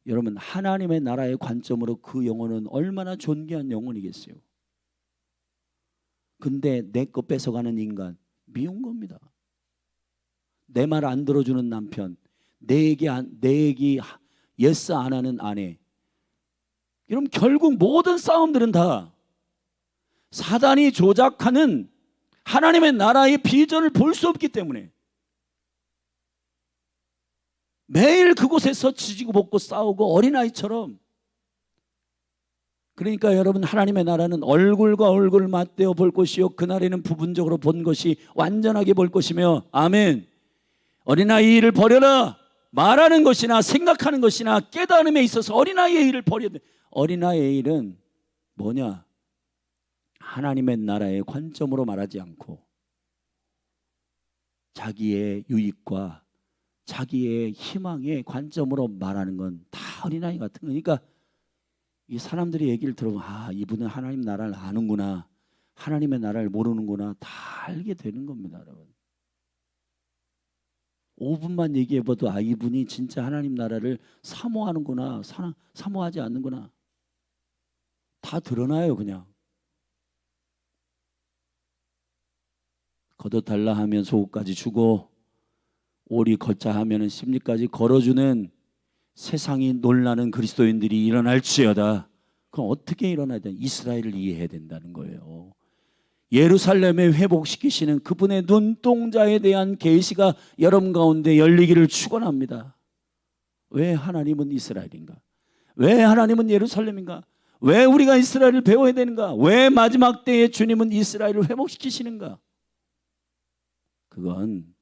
여러분, 하나님의 나라의 관점으로 그 영혼은 얼마나 존귀한 영혼이겠어요. 근데 내 거 뺏어가는 인간 미운 겁니다. 내 말 안 들어주는 남편, 내 얘기 예스 안 하는 아내. 여러분, 결국 모든 싸움들은 다 사단이 조작하는 하나님의 나라의 비전을 볼 수 없기 때문에 매일 그곳에서 지지고 볶고 싸우고 어린아이처럼. 그러니까 여러분, 하나님의 나라는 얼굴과 얼굴을 맞대어 볼 것이요, 그날에는 부분적으로 본 것이 완전하게 볼 것이며, 아멘. 어린아이 일을 버려라. 말하는 것이나 생각하는 것이나 깨달음에 있어서 어린아이의 일을 버려야 돼. 어린아이의 일은 뭐냐? 하나님의 나라의 관점으로 말하지 않고 자기의 유익과 자기의 희망의 관점으로 말하는 건 다 어린아이 같은 거니까, 이 사람들이 얘기를 들어보면 이분은 하나님 나라를 아는구나, 하나님의 나라를 모르는구나, 다 알게 되는 겁니다. 여러분, 5분만 얘기해봐도 이분이 진짜 하나님 나라를 사모하는구나, 사모하지 않는구나, 다 드러나요. 그냥 걷어달라 하면 속옷까지 주고 오리 걷자 하면 십리까지 걸어주는 세상이 놀라는 그리스도인들이 일어날지어다. 그럼 어떻게 일어나야 돼? 이스라엘을 이해해야 된다는 거예요. 예루살렘에 회복시키시는 그분의 눈동자에 대한 계시가 여러분 가운데 열리기를 축원합니다. 왜 하나님은 이스라엘인가? 왜 하나님은 예루살렘인가? 왜 우리가 이스라엘을 배워야 되는가? 왜 마지막 때에 주님은 이스라엘을 회복시키시는가? 그건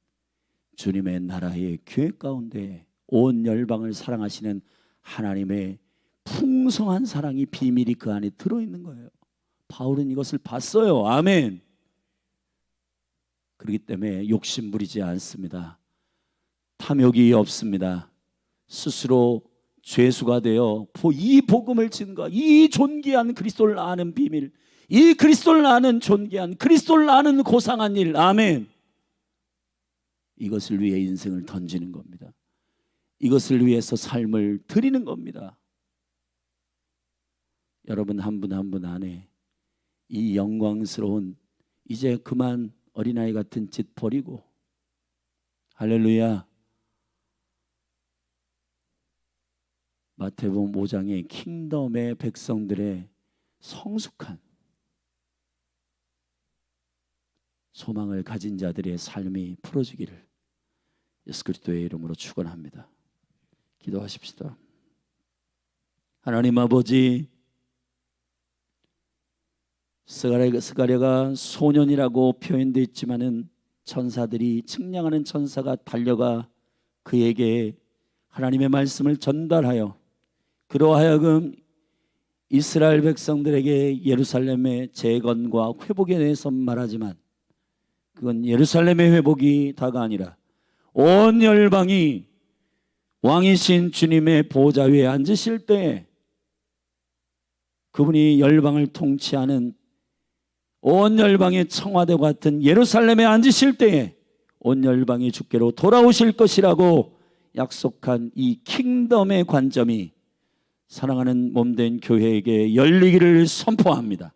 주님의 나라의 계획 가운데 온 열방을 사랑하시는 하나님의 풍성한 사랑이 비밀이 그 안에 들어있는 거예요. 바울은 이것을 봤어요. 아멘. 그렇기 때문에 욕심 부리지 않습니다. 탐욕이 없습니다. 스스로 죄수가 되어 이 복음을 증거, 이 존귀한 그리스도를 아는 비밀, 이 그리스도를 아는 존귀한, 그리스도를 아는 고상한 일, 아멘. 이것을 위해 인생을 던지는 겁니다. 이것을 위해서 삶을 드리는 겁니다. 여러분, 한 분 한 분 안에 이 영광스러운, 이제 그만 어린아이 같은 짓 버리고, 할렐루야, 마태복음 5장의 킹덤의 백성들의 성숙한 소망을 가진 자들의 삶이 풀어지기를 예수 그리스도의 이름으로 축원합니다. 기도하십시다. 하나님 아버지, 스가랴가 소년이라고 표현되어 있지만은 천사들이, 측량하는 천사가 달려가 그에게 하나님의 말씀을 전달하여 그로 하여금 이스라엘 백성들에게 예루살렘의 재건과 회복에 대해서 말하지만 그건 예루살렘의 회복이 다가 아니라 온 열방이 왕이신 주님의 보좌 위에 앉으실 때에 그분이 열방을 통치하는 온 열방의 청와대와 같은 예루살렘에 앉으실 때에 온 열방이 주께로 돌아오실 것이라고 약속한 이 킹덤의 관점이 사랑하는 몸된 교회에게 열리기를 선포합니다.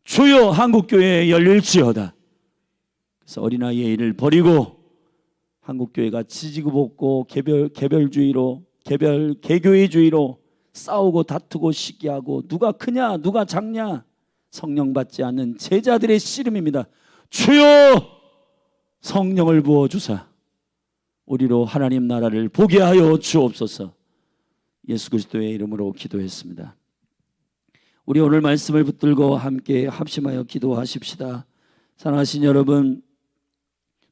주여 한국교회에 열릴지어다. 그래서 어린아이의 일을 버리고 한국교회가 지지고 볶고 개별주의로, 개교회주의로 싸우고 다투고 시기하고 누가 크냐 누가 작냐 성령 받지 않는 제자들의 씨름입니다. 주여 성령을 부어주사 우리로 하나님 나라를 보게 하여 주옵소서. 예수 그리스도의 이름으로 기도했습니다. 우리 오늘 말씀을 붙들고 함께 합심하여 기도하십시다. 사랑하신 여러분,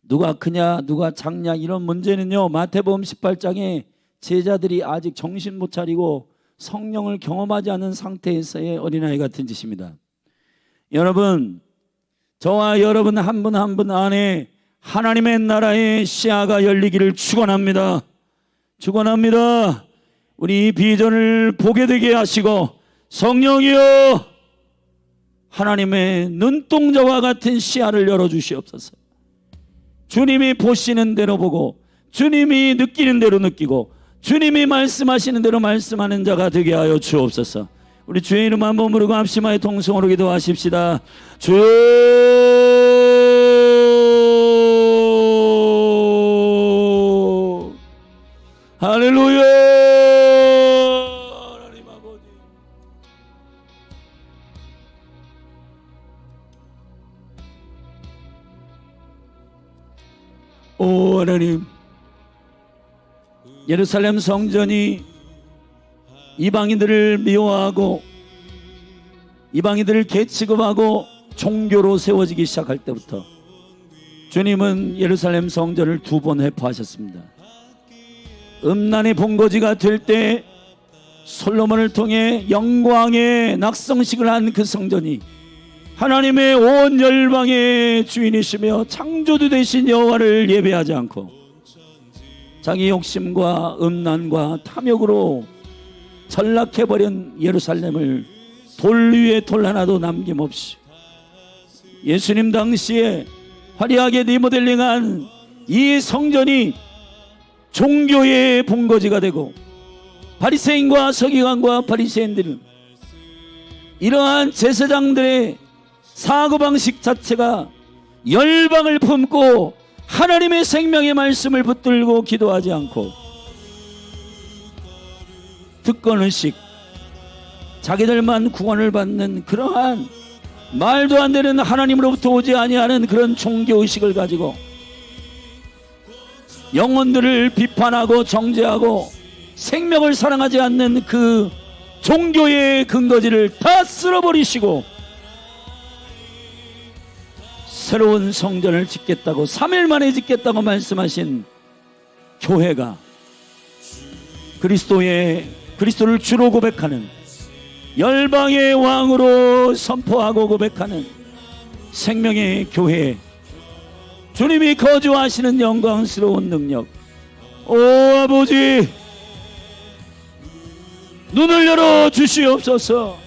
누가 크냐 누가 작냐 이런 문제는요, 마태복음 18장에 제자들이 아직 정신 못 차리고 성령을 경험하지 않은 상태에서의 어린아이 같은 짓입니다. 여러분, 저와 여러분 한 분 한 분 안에 하나님의 나라의 시야가 열리기를 축원합니다. 축원합니다. 우리 비전을 보게 되게 하시고 성령이여 하나님의 눈동자와 같은 시야를 열어주시옵소서. 주님이 보시는 대로 보고 주님이 느끼는 대로 느끼고 주님이 말씀하시는 대로 말씀하는 자가 되게 하여 주옵소서. 우리 주의 이름 한번 부르고 합심하여 통성으로 기도하십시다. 주 할렐루야. 하나님 아버지, 오 하나님, 예루살렘 성전이 이방인들을 미워하고 이방인들을 개취급하고 종교로 세워지기 시작할 때부터 주님은 예루살렘 성전을 2번 회포하셨습니다. 음란의 본거지가 될 때 솔로몬을 통해 영광의 낙성식을 한 그 성전이 하나님의 온 열방의 주인이시며 창조주 되신 여호와를 예배하지 않고 자기 욕심과 음란과 탐욕으로 전락해버린 예루살렘을 돌 위에 돌 하나도 남김없이 예수님 당시에 화려하게 리모델링한 이 성전이 종교의 본거지가 되고 바리새인과 서기관과 바리새인들은 이러한 제사장들의 사고방식 자체가 열방을 품고 하나님의 생명의 말씀을 붙들고 기도하지 않고 특권의식, 자기들만 구원을 받는 그러한 말도 안 되는 하나님으로부터 오지 아니하는 그런 종교의식을 가지고 영혼들을 비판하고 정죄하고 생명을 사랑하지 않는 그 종교의 근거지를 다 쓸어버리시고 새로운 성전을 짓겠다고 3일 만에 짓겠다고 말씀하신 교회가 그리스도를 주로 고백하는 열방의 왕으로 선포하고 고백하는 생명의 교회, 주님이 거주하시는 영광스러운 능력, 오 아버지 눈을 열어 주시옵소서.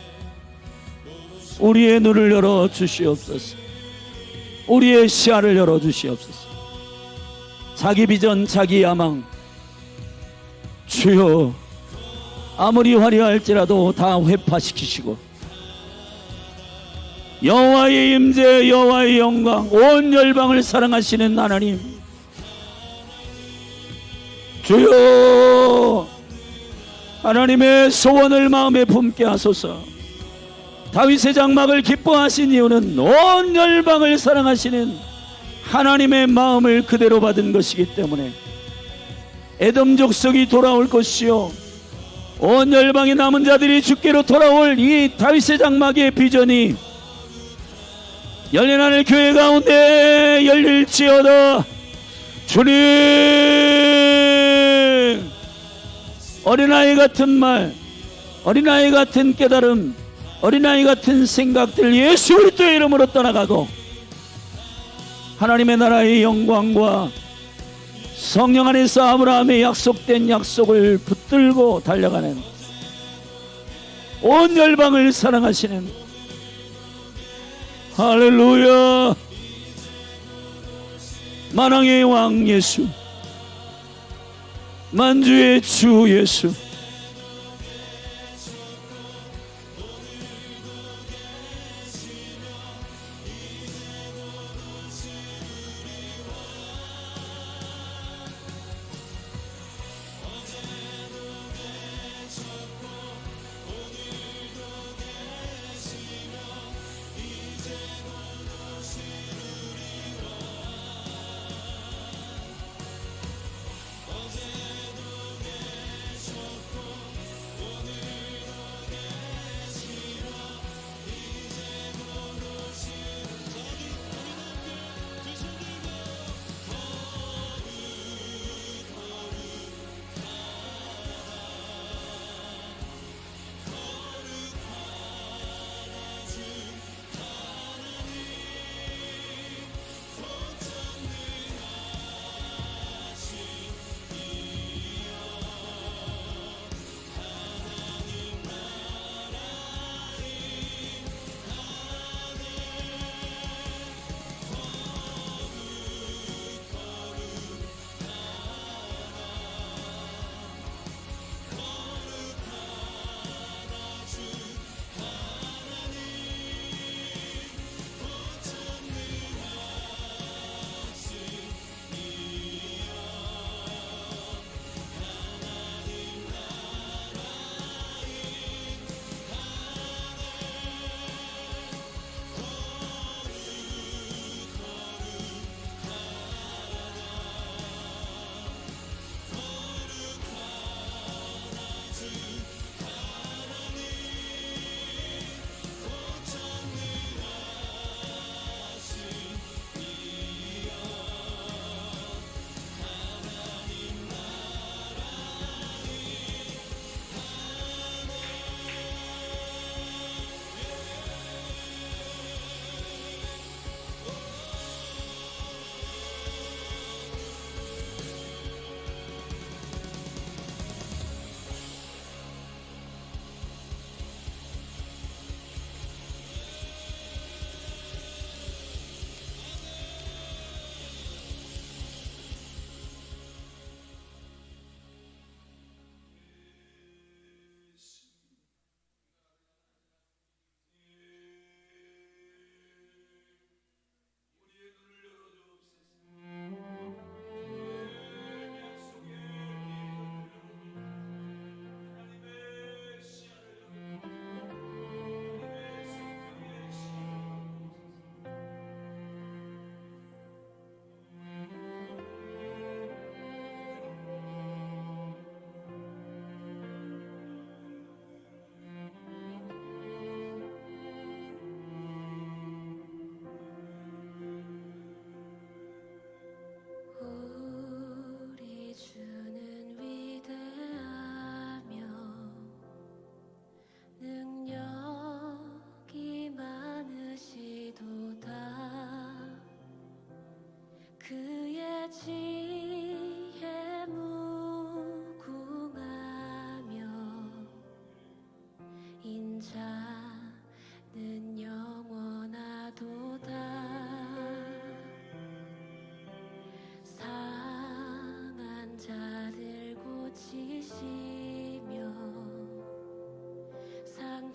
우리의 눈을 열어 주시옵소서. 우리의 시야를 열어 주시옵소서. 자기 비전 자기 야망 주여 아무리 화려할지라도 다 회파시키시고 여호와의 임재, 여호와의 영광, 온 열방을 사랑하시는 하나님, 주여 하나님의 소원을 마음에 품게 하소서. 다윗의 장막을 기뻐하신 이유는 온 열방을 사랑하시는 하나님의 마음을 그대로 받은 것이기 때문에 에돔 족속이 돌아올 것이요, 온 열방의 남은 자들이 주께로 돌아올 이 다윗의 장막의 비전이 열린 하늘 교회 가운데 열릴지어다. 주님, 어린아이 같은 말, 어린아이 같은 깨달음, 어린아이 같은 생각들 예수 그리스도의 이름으로 떠나가고 하나님의 나라의 영광과 성령 안에서 아브라함의 약속된 약속을 붙들고 달려가는 온 열방을 사랑하시는, 할렐루야, 만왕의 왕 예수, 만주의 주 예수,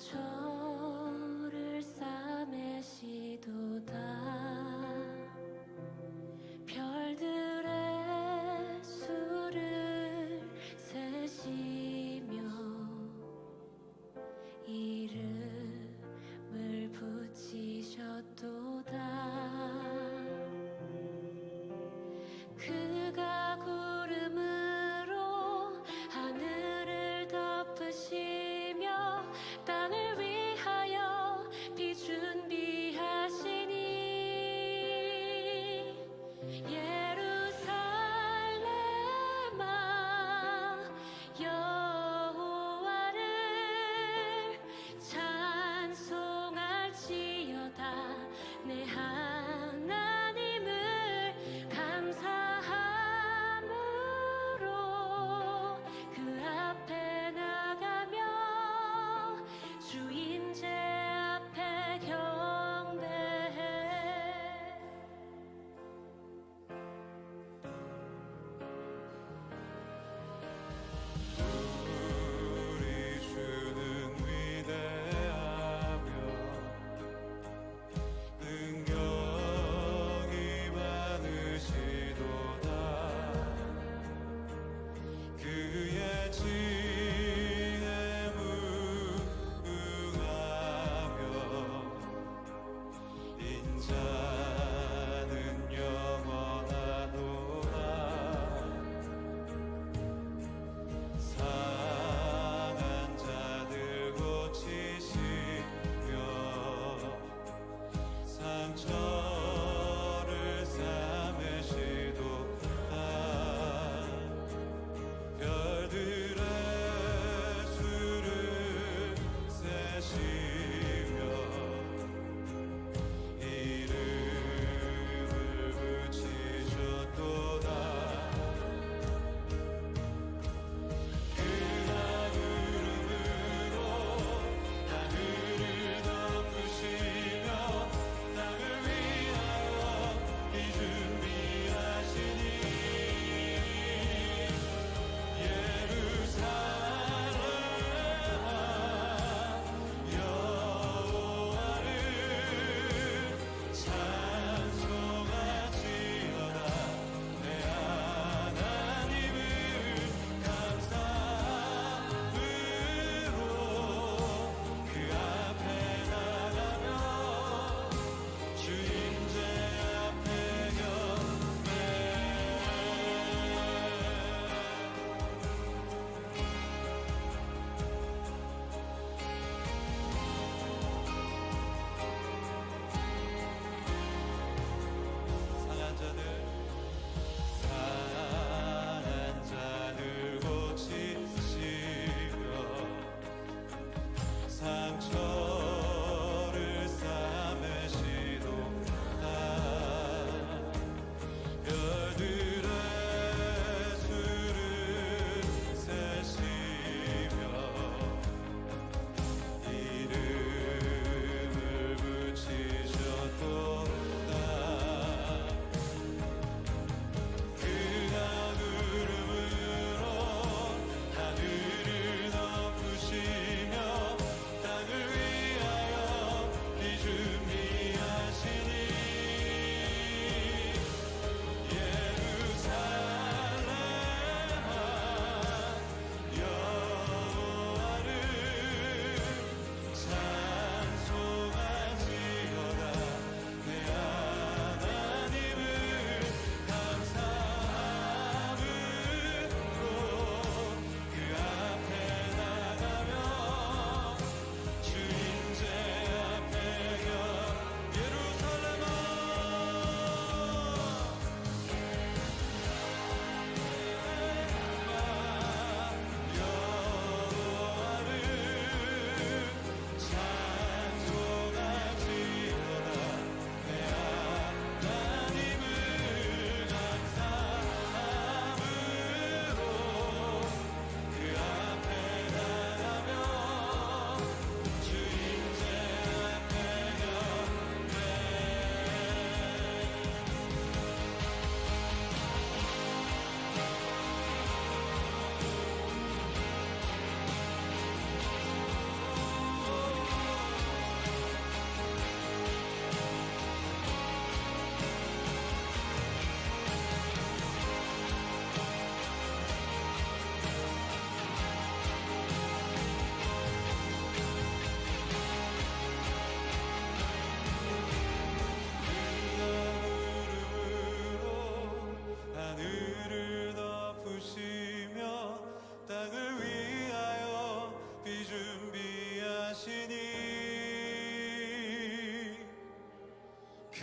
상처를 싸매시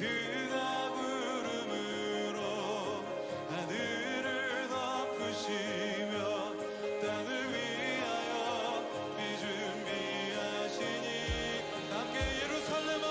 그가 구름으로 하늘을 덮으시며 땅을 위하여 비 준비하시니 함께 예루살렘아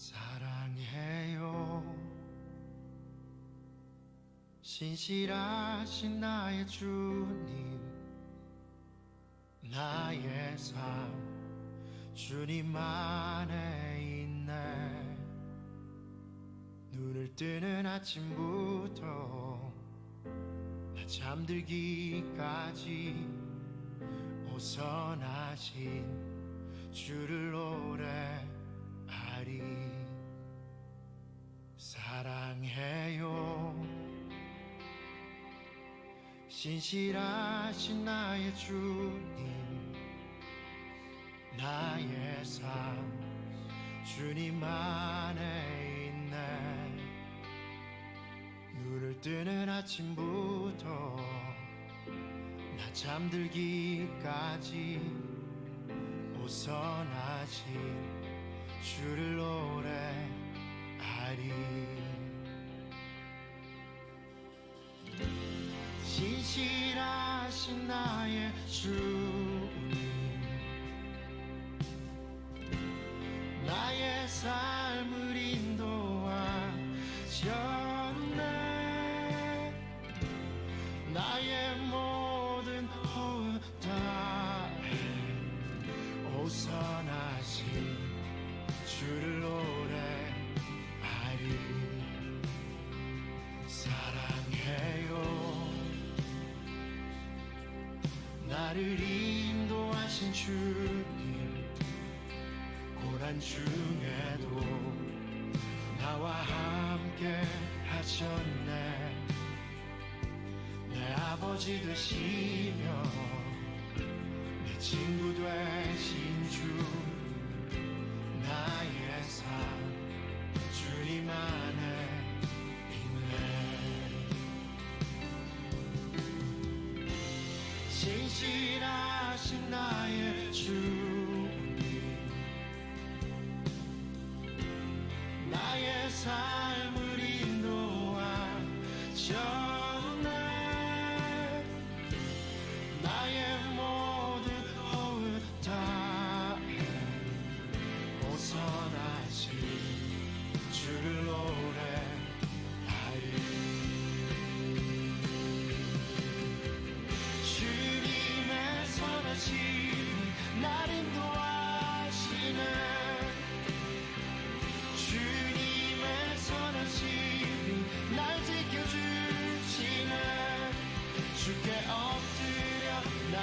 사랑해요 신실하신 나의 주님 나의 삶 주님 안에 있네 눈을 뜨는 아침부터 나 잠들기까지 오선하신 주를 노래하리 사랑해요 신실하신 나의 주님 나의 삶 주님 안에 있네 눈을 뜨는 아침부터 나 잠들기까지 오선하신 주를 노래하리 신실하신 나의 주님 나의 삶을 인도하셨네 나의 모든 호흡 다해 오선하신 주를 노래하리 사랑해요 나를 인도하신 주님 고난 중에도 나와 함께 하셨네 내 아버지 되시며 내 친구 되신 주 나의 삶 주님 안에 있네 신실하신 나의 주님 나의 삶을 인도하셨네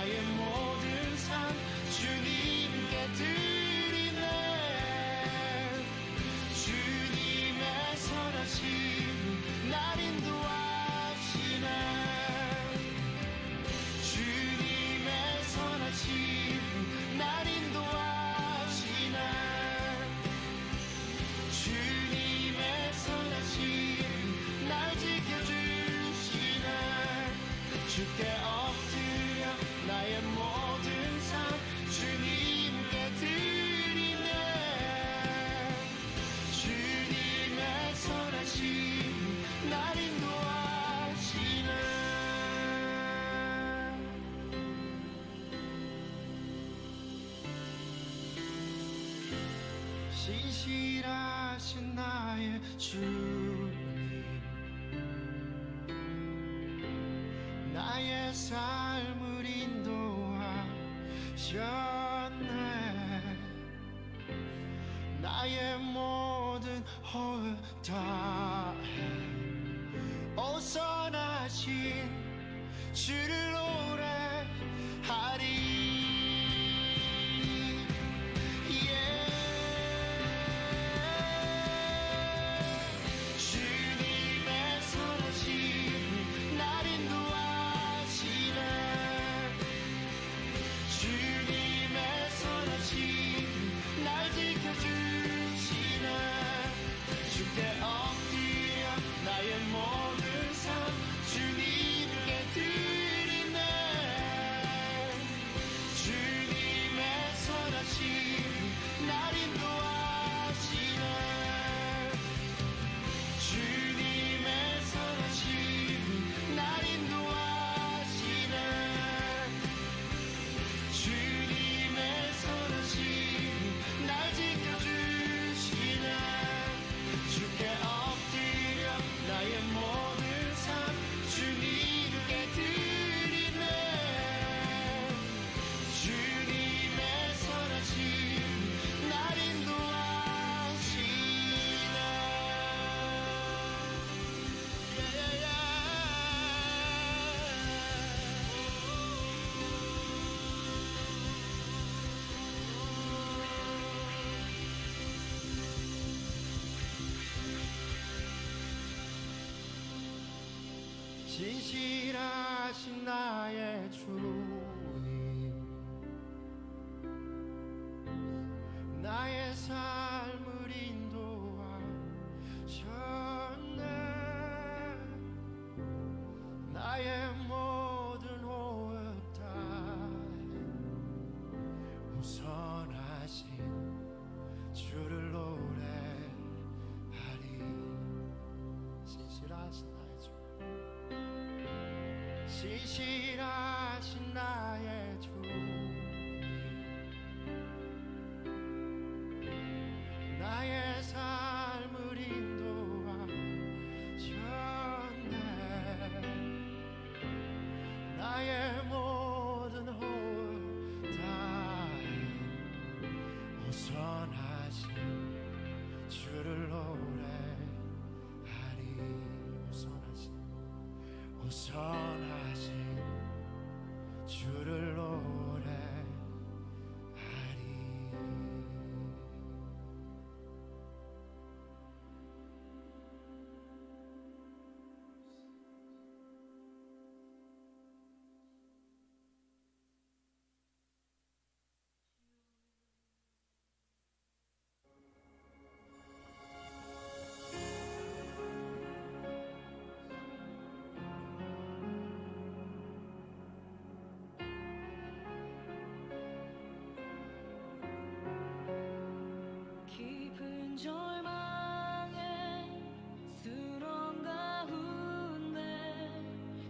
나의 모든 삶 주님께 드리네. 주님의 선하심 날 인도하시네. 주님의 선하심 날 인도하시네. 주님의 선하심 날 지켜주시네. 주께 엎드려 나의 모든 삶 주님께 드리네. 주님의 선하심 날 인도하시네. 신실하신 나의 주님, 나의 삶을 인도하셨네. 나의 모든 호흡 다해 오선하신 주를 노래하리. 주님의 선하심 날 인도하시네. 주님의 선하심 날 지켜주시네. 주께 엎드려 나의 모든 삶 주님께 드리네. 주님의 선하심 날 인도하시네. 주님의 선하심 날 인도하시네. 주님의 선하심 날 지켜주시네. 주께 엎드려 나의 모든 삶 주님께 드리네. 주님의 선하심 날 인도하시네. 진실하신 나의 주님, 나의 삶을 인도하셨네. 나의 모든 호흡 다해 우선하신 주를 노래하리. 신실하신 나의 주, 신실하신 나의 주님, 나의 삶을 인도하셨네. 나의 모든 호흡 다해 오선하신 주를 노래하리. 오선하신 주를 노래하리. 깊은 절망에 수렁 가운데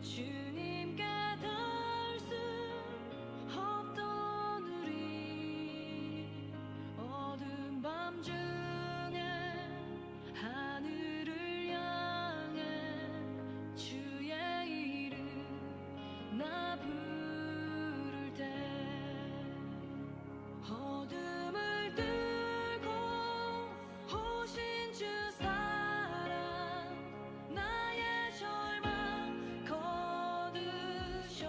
주님께 닿을 수 없던 우리, 어두운 밤 중에 하늘을 향해 주의 이름 나 부를 때 어둠을 뚫고 오신 주 사랑, 나의 절망 거두셨네.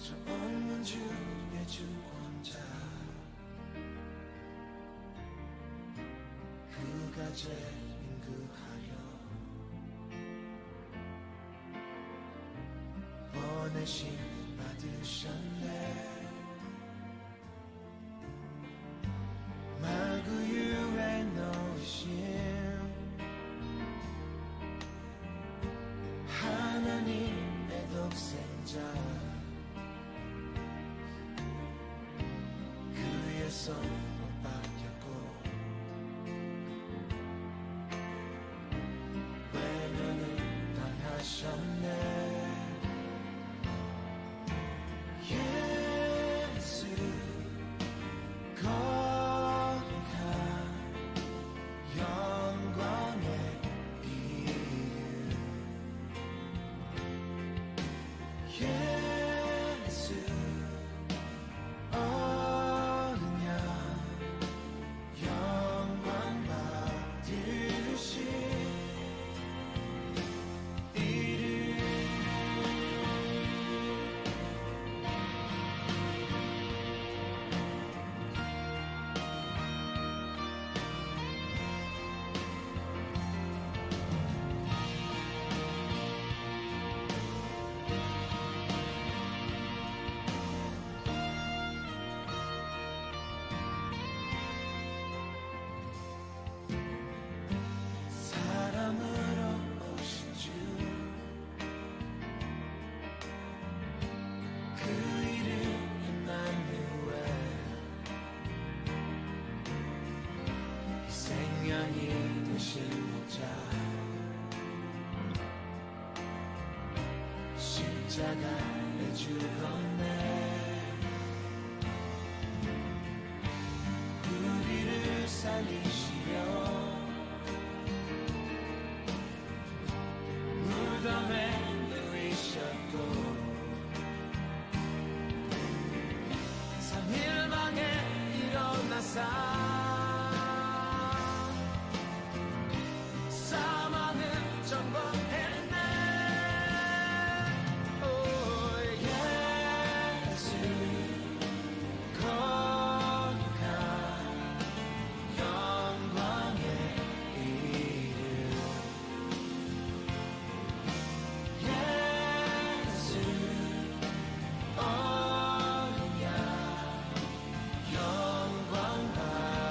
저 없는 주의 주권자 그가 재림구하여 보내심 받으셨네 말구유에 놓으신 하나님의 독생자 그의 손 못 박혔고 외면을 당하셨네 예수 거룩한 영광의 이름 예수 어느 양 영광 받으신 이름 사람으로 오신 주 그 이름 임마누엘 생명이 되신 목자 십자가에 죽었네 우리를 살리시려 무덤에 누이셨고 3일 만에 일어나사 사망은 정복했네 오 예수 거룩한 영광의 이름 예수 어린 양 영광 받으신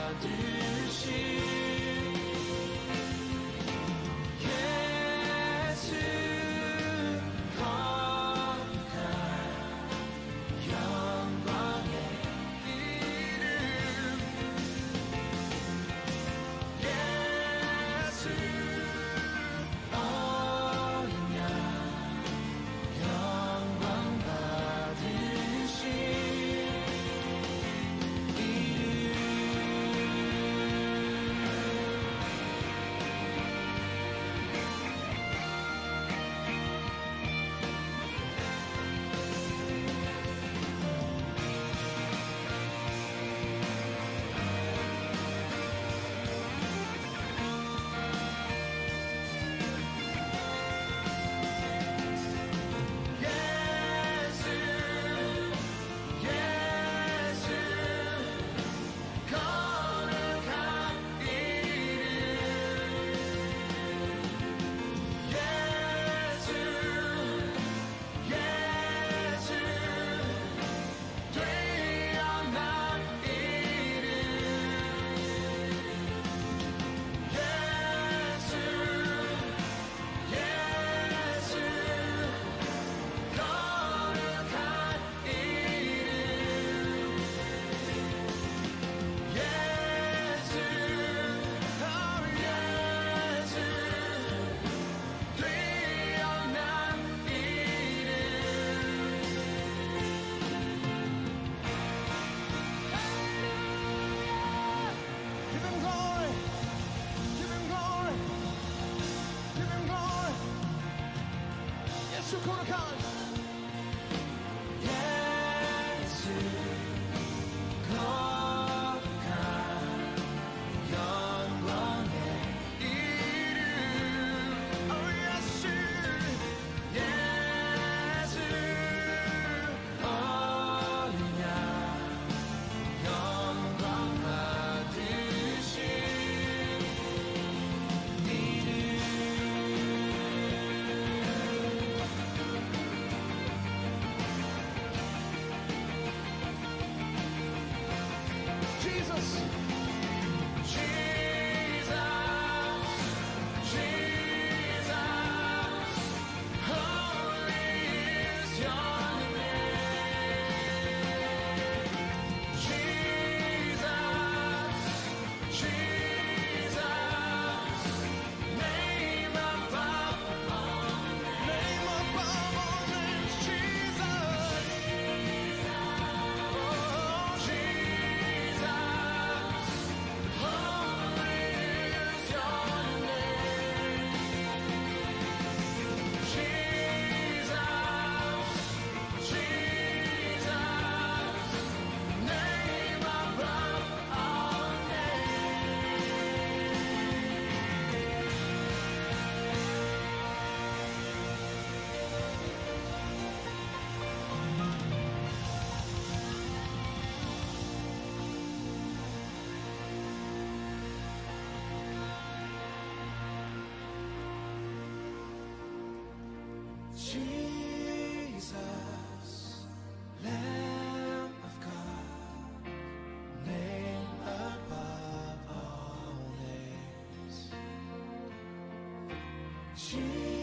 Jesus, Lamb of God, name above all names. Jesus.